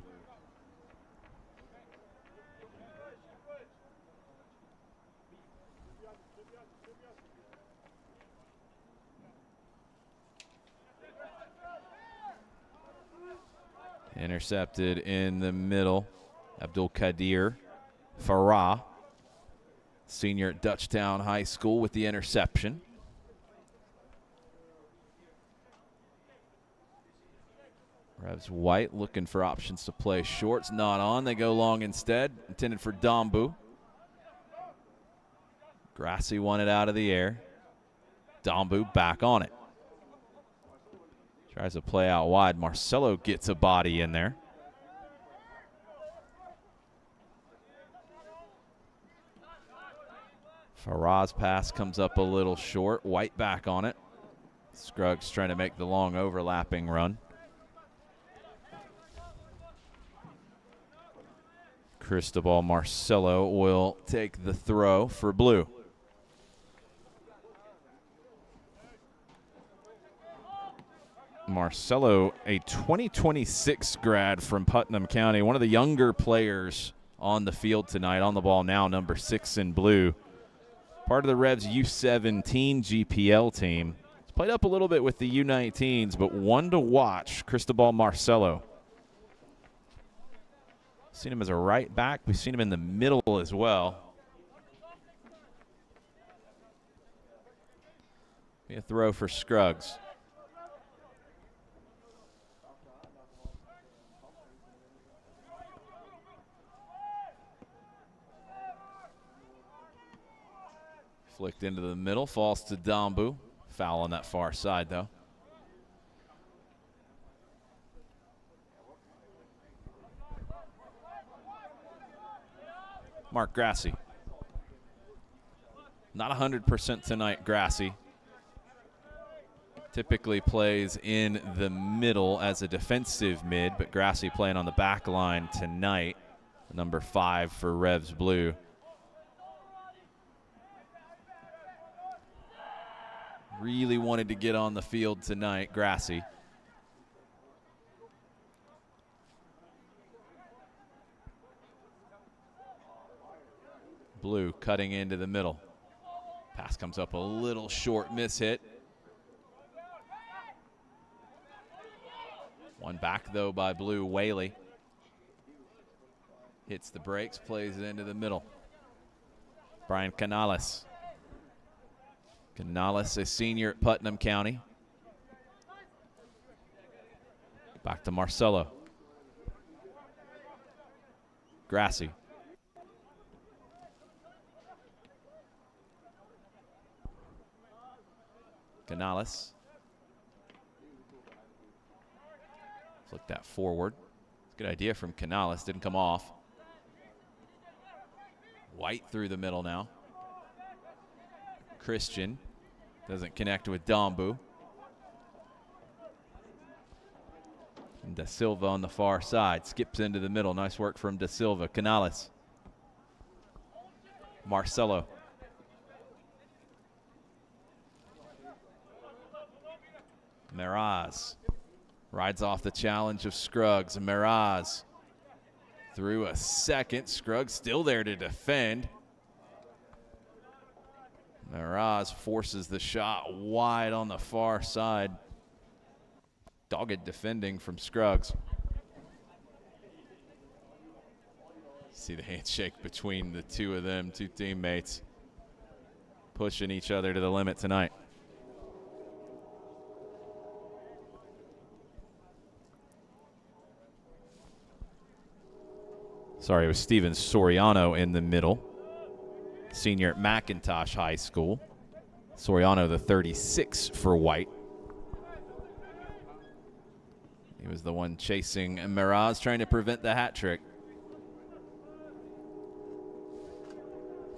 Intercepted in the middle. Abdul Qadir Farah, senior at Dutchtown High School, with the interception. Revs White looking for options to play shorts. Not on. They go long instead. Intended for Dombu. Grassy won it out of the air. Dombu back on it. Tries to play out wide. Marcelo gets a body in there. Farah's pass comes up a little short. White back on it. Scruggs trying to make the long overlapping run. Cristobal Marcelo will take the throw for Blue. Marcelo, a 2026 grad from Putnam County, one of the younger players on the field tonight, on the ball now, number 6 in blue. Part of the Revs U17 GPL team. He's played up a little bit with the U19s, but one to watch, Cristobal Marcelo. Seen him as a right back. We've seen him in the middle as well. Be a throw for Scruggs. Flicked into the middle, falls to Dombu. Foul on that far side, though. Mark Grassy. Not 100% tonight, Grassy. Typically plays in the middle as a defensive mid, but Grassy playing on the back line tonight. Number 5 for Revs Blue. Really wanted to get on the field tonight, Grassy. Blue cutting into the middle. Pass comes up a little short, miss-hit. One back, though, by Blue. Whaley hits the brakes, plays it into the middle. Brian Canales. Canales, a senior at Putnam County. Back to Marcelo. Grassy. Canales. Flick that forward. Good idea from Canales. Didn't come off. White through the middle now. Christian doesn't connect with Dombu. And Da Silva on the far side. Skips into the middle. Nice work from Da Silva. Canales. Marcelo. Meraz rides off the challenge of Scruggs. Meraz through a second. Scruggs still there to defend. Meraz forces the shot wide on the far side. Dogged defending from Scruggs. See the handshake between the two of them, two teammates, pushing each other to the limit tonight. Sorry, it was Steven Soriano in the middle. Senior at McIntosh High School. Soriano, the 36 for White. He was the one chasing Meraz, trying to prevent the hat trick.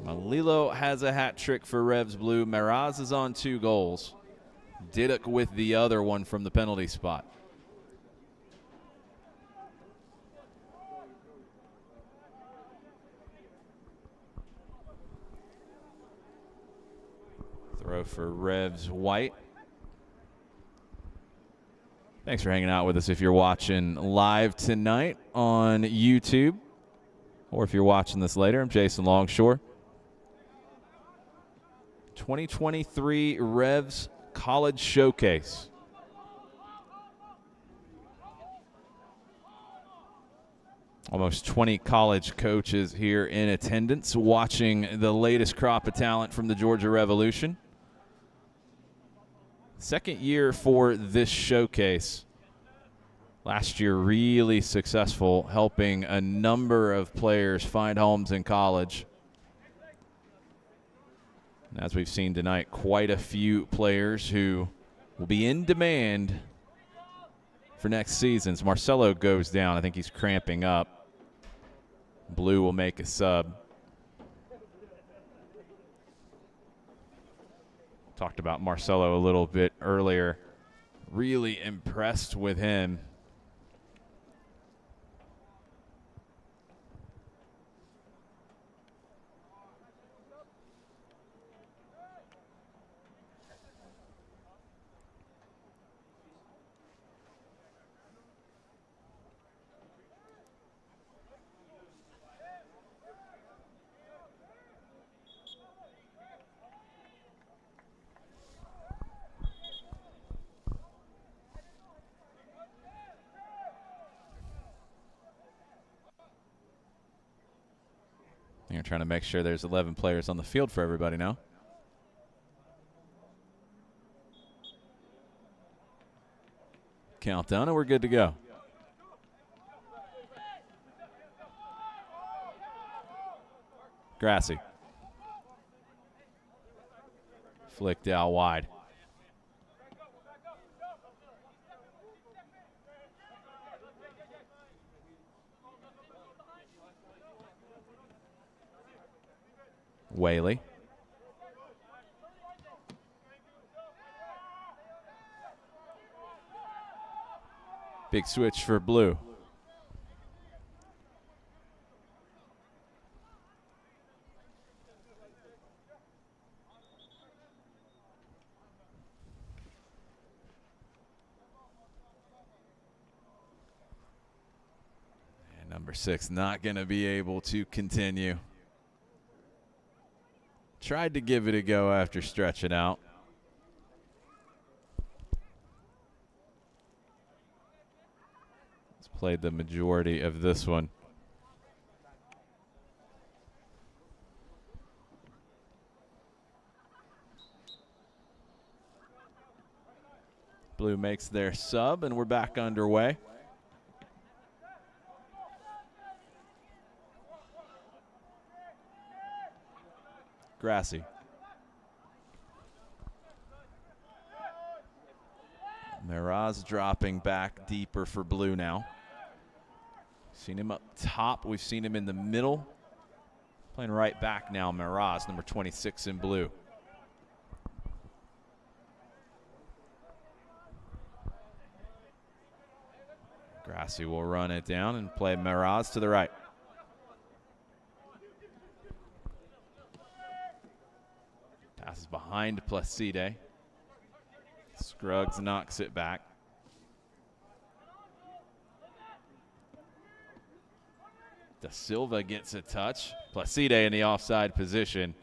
Malilo has a hat trick for Revs Blue. Meraz is on 2 goals. Diduck with the other one from the penalty spot. throw for Revs White. Thanks for hanging out with us if you're watching live tonight on YouTube, or if you're watching this later. I'm Jason Longshore. 2023 Revs College Showcase. Almost 20 college coaches here in attendance watching the latest crop of talent from the Georgia Revolution. Second year for this showcase. Last year really successful, helping a number of players find homes in college. And as we've seen tonight, quite a few players who will be in demand for next season. As Marcelo goes down, I think he's cramping up. Blue will make a sub. Talked about Marcelo a little bit earlier. Really impressed with him. You're trying to make sure there's 11 players on the field for everybody now. Countdown, and we're good to go. Grassy. Flicked out wide. Whaley. Big switch for Blue. And number 6 not going to be able to continue. Tried to give it a go after stretching out. He's played the majority of this one. Blue makes their sub, and we're back underway. Grassy. Miraz dropping back deeper for Blue now. Seen him up top. We've seen him in the middle. Playing right back now, Miraz, number 26 in Blue. Grassy will run it down and play Miraz to the right. Passes behind Placide. Scruggs knocks it back. Da Silva gets a touch. Placide in the offside position.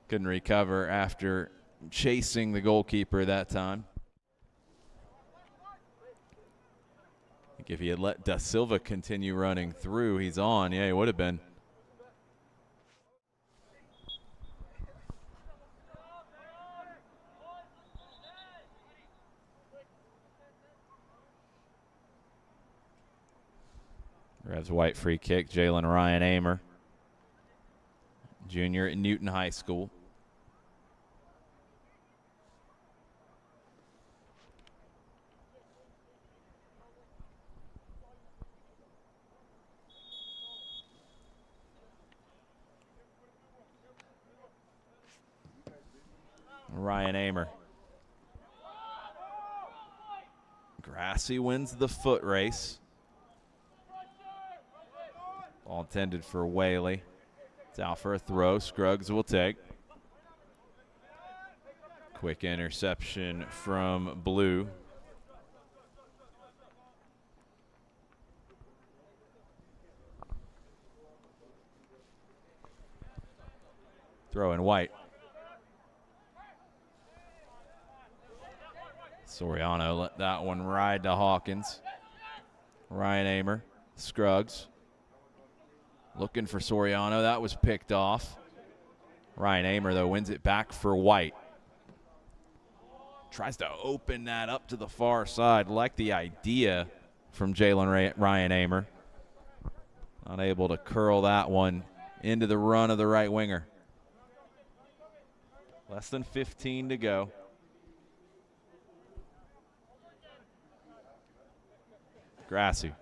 Couldn't recover after chasing the goalkeeper that time. I think if he had let Da Silva continue running through, he's on. Yeah, he would have been. Revs White free kick. Jalen Ryan Amer, junior at Newton High School. Ryan Amer. Grassy wins the foot race. Ball intended for Whaley. It's out for a throw. Scruggs will take. Quick interception from Blue. Throw in White. Soriano let that one ride to Hawkins. Ryan Amer, Scruggs. Looking for Soriano. That was picked off. Ryan Amer, though, wins it back for White. Tries to open that up to the far side. Like the idea from Ryan Amer. Unable to curl that one into the run of the right winger. Less than 15 to go. Grassy.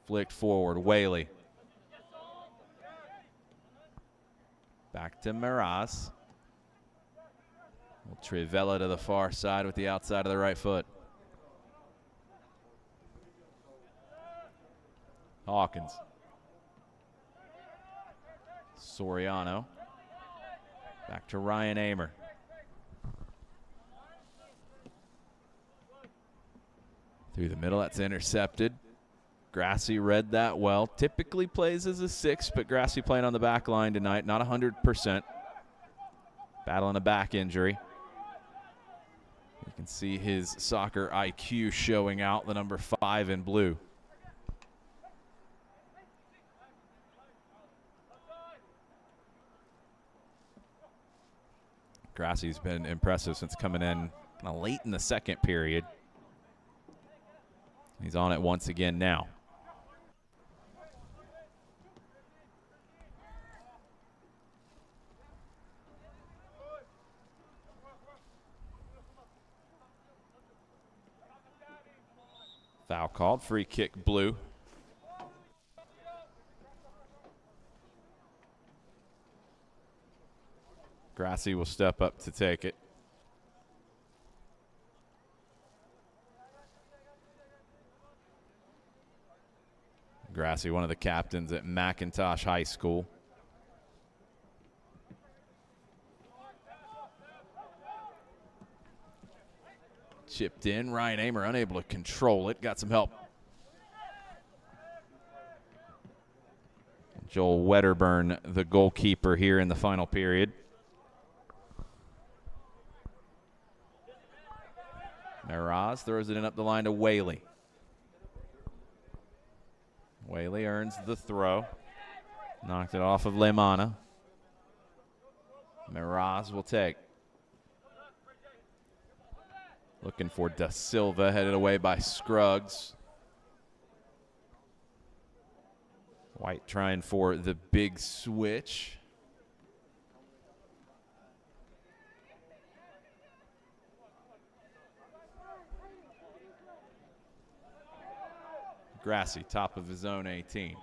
Flicked forward, Whaley. Back to Miraz. Trivella to the far side with the outside of the right foot. Hawkins. Soriano. Back to Ryan Amer. Through the middle, that's intercepted. Grassy read that well. Typically plays as a 6, but Grassy playing on the back line tonight, not 100%. Battling a back injury. You can see his soccer IQ showing out, the number 5 in blue. Grassy's been impressive since coming in kind of late in the second period. He's on it once again now. Foul called, free kick Blue. Grassy will step up to take it. Grassy, one of the captains at McIntosh High School. Chipped in, Ryan Amer unable to control it, got some help. Joel Wedderburn, the goalkeeper here in the final period. Miraz throws it in up the line to Whaley. Whaley earns the throw. Knocked it off of Lemana. Miraz will take. Looking for Da Silva, headed away by Scruggs. White trying for the big switch. Grassy, top of his own 18.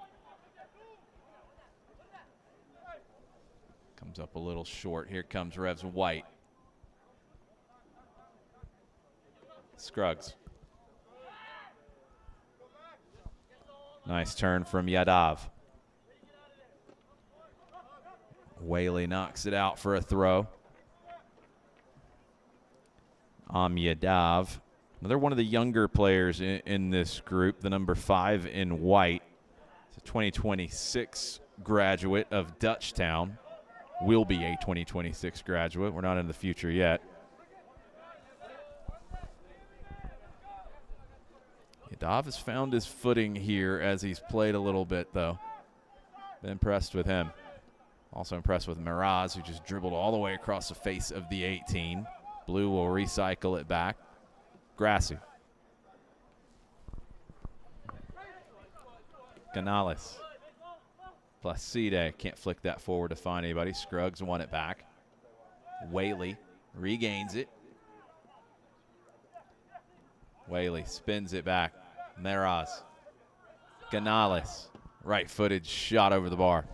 Comes up a little short. Here comes Revs White. Scruggs. Nice turn from Yadav. Whaley knocks it out for a throw. Yadav. Another one of the younger players in this group, the number 5 in white. It's a 2026 graduate of Dutchtown. Will be a 2026 graduate. We're not in the future yet. Yadav has found his footing here as he's played a little bit, though. Been impressed with him. Also impressed with Miraz, who just dribbled all the way across the face of the 18. Blue will recycle it back. Grassy. Canales. Placide can't flick that forward to find anybody. Scruggs won it back. Whaley regains it. Whaley spins it back. Miraz. Canales. Right-footed shot over the bar.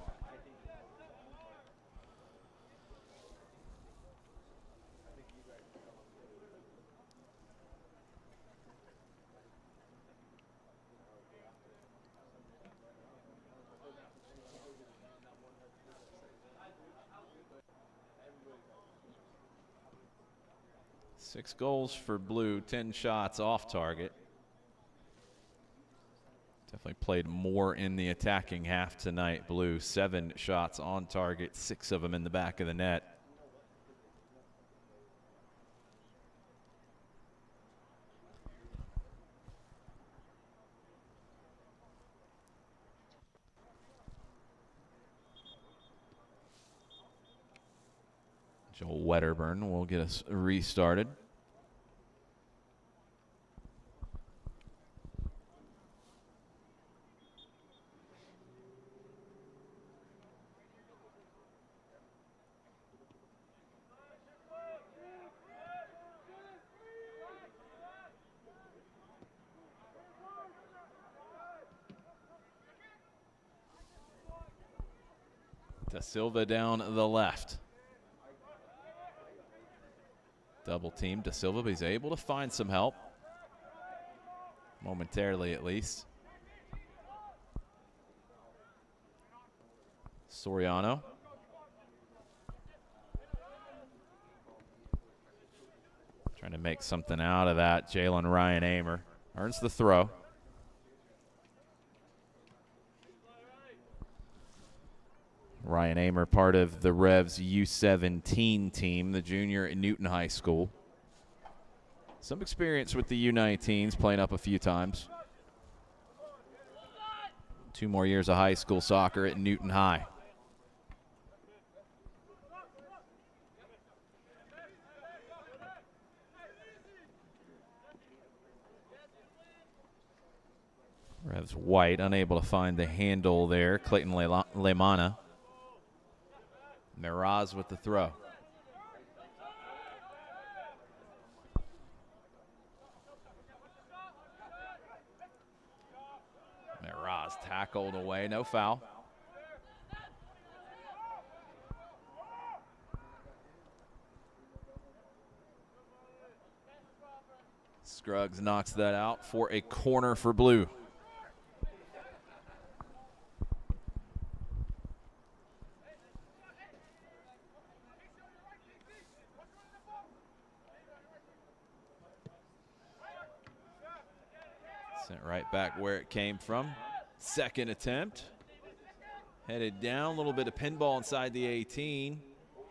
6 goals for Blue, 10 shots off target. Definitely played more in the attacking half tonight. Blue, 7 shots on target, 6 of them in the back of the net. Joel Wedderburn will get us restarted. Da Silva down the left. Double team Da Silva, but he's able to find some help. Momentarily, at least. Soriano. Trying to make something out of that. Jalen Ryan Amer earns the throw. Ryan Amer, part of the Revs U17 team, the junior at Newton High School. Some experience with the U19s, playing up a few times. 2 more years of high school soccer at Newton High. Revs White unable to find the handle there. Clayton Lemana. Miraz with the throw. Miraz tackled away, no foul. Scruggs knocks that out for a corner for Blue. Sent right back where it came from. Second attempt. Headed down, a little bit of pinball inside the 18.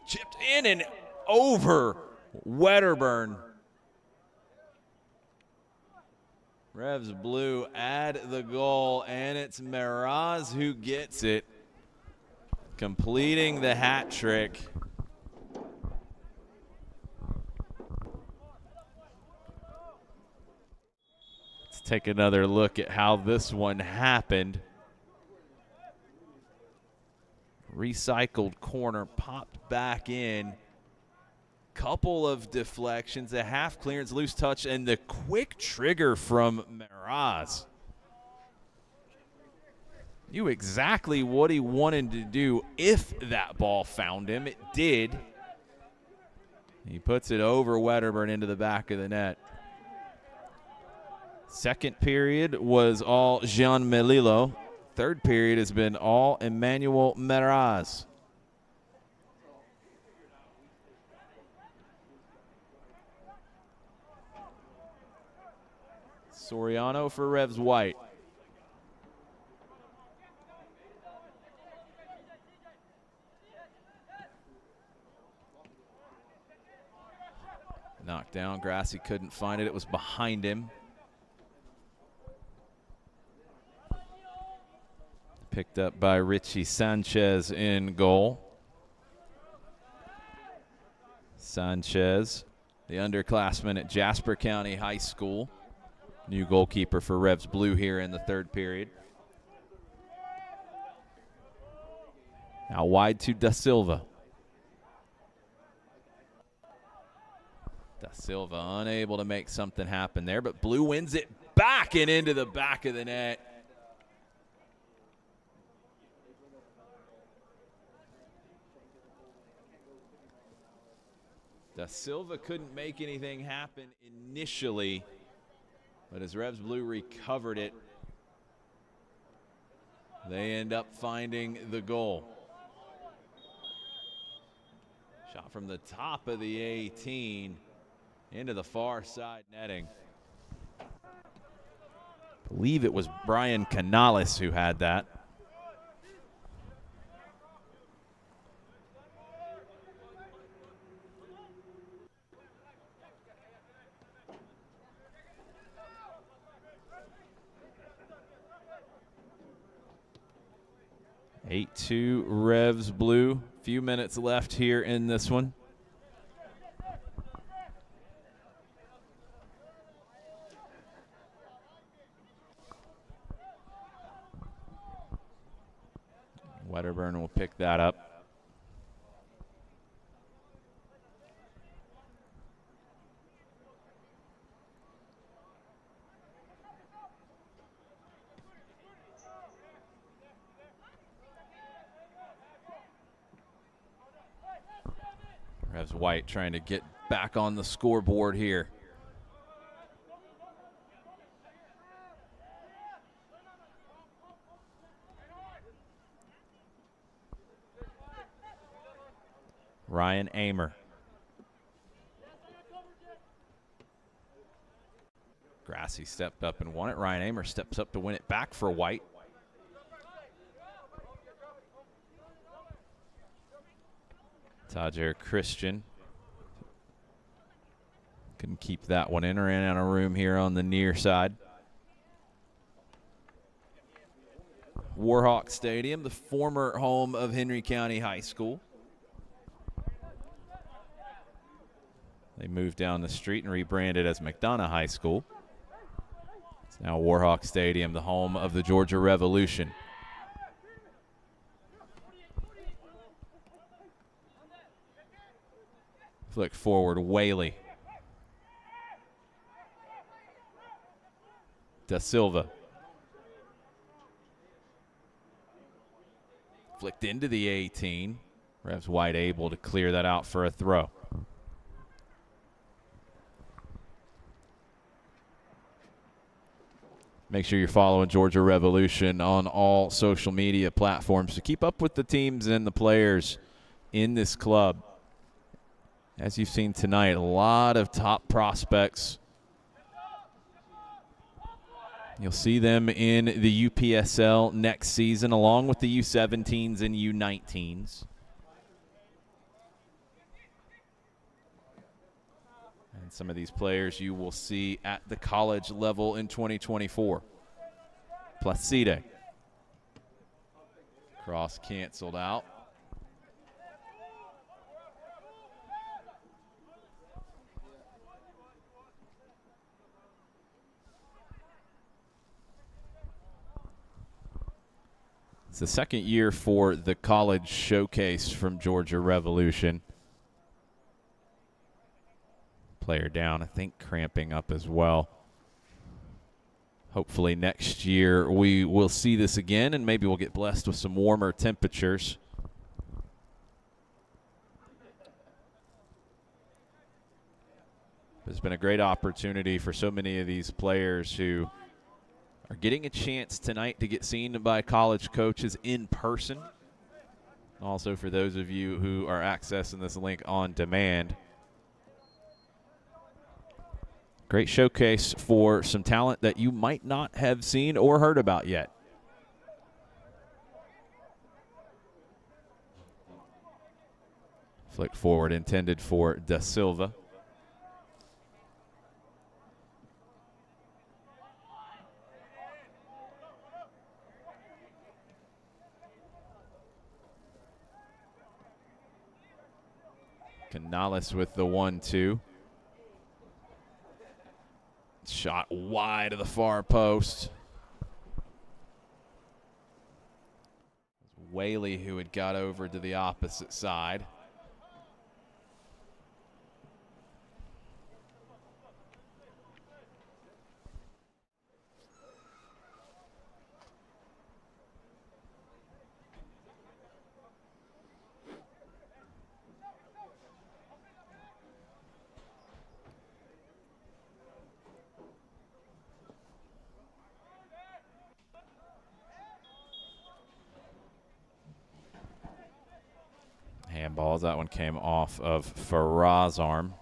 Chipped in and over Wedderburn. Revs Blue add the goal, and it's Miraz who gets it, completing the hat trick. Take another look at how this one happened. Recycled corner, popped back in. Couple of deflections, a half clearance, loose touch, and the quick trigger from Miraz. Knew exactly what he wanted to do if that ball found him. It did. He puts it over Wedderburn into the back of the net. Second period was all Jean Melillo. Third period has been all Emmanuel Miraz. Soriano for Revs White. Knocked down, Grassi couldn't find it. It was behind him. Picked up by Richie Sanchez in goal. Sanchez, the underclassman at Jasper County High School. New goalkeeper for Revs Blue here in the third period. Now wide to Da Silva. Da Silva unable to make something happen there, but Blue wins it back and into the back of the net. Da Silva couldn't make anything happen initially, but as Revs Blue recovered it, they end up finding the goal. Shot from the top of the 18. into the far side netting. I believe it was Brian Canales who had that. Eight-2 Revs blue. Few minutes left here in this one. Wedderburn will pick that up. Revs White trying to get back on the scoreboard here. Ryan Amer. Grassy stepped up and won it. Ryan Amer steps up to win it back for White. Tajer Christian couldn't keep that one in. Ran out of room here on the near side. Warhawk Stadium, the former home of Henry County High School. They moved down the street and rebranded as McDonough High School. It's now Warhawk Stadium, the home of the Georgia Revolution. Flick forward, Whaley. Da Silva. Flicked into the 18. Revs White able to clear that out for a throw. Make sure you're following Georgia Revolution on all social media platforms to keep up with the teams and the players in this club. As you've seen tonight, a lot of top prospects. You'll see them in the UPSL next season, along with the U17s and U19s. And some of these players you will see at the college level in 2024. Placide. Cross canceled out. It's the second year for the college showcase from Georgia Revolution. Player down, I think cramping up as well. Hopefully next year we will see this again, and maybe we'll get blessed with some warmer temperatures. It's been a great opportunity for so many of these players who are getting a chance tonight to get seen by college coaches in person. Also for those of you who are accessing this link on demand. Great showcase for some talent that you might not have seen or heard about yet. Flick forward intended for Da Silva. Canales with the 1-2. Shot wide of the far post. Whaley who had got over to the opposite side. Handballs. That one came off of Farah's arm.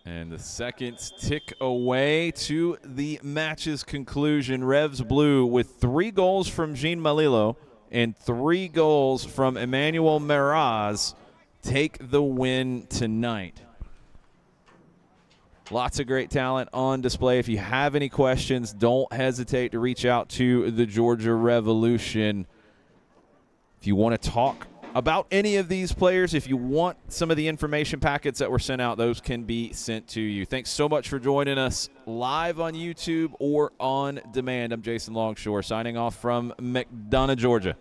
And the seconds tick away to the match's conclusion. Revs Blue with 3 goals from Jean Malilo and 3 goals from Emmanuel Meraz take the win tonight. Lots of great talent on display. If you have any questions, don't hesitate to reach out to the Georgia Revolution. If you want to talk about any of these players, if you want some of the information packets that were sent out, those can be sent to you. Thanks so much for joining us live on YouTube or on demand. I'm Jason Longshore signing off from McDonough, Georgia.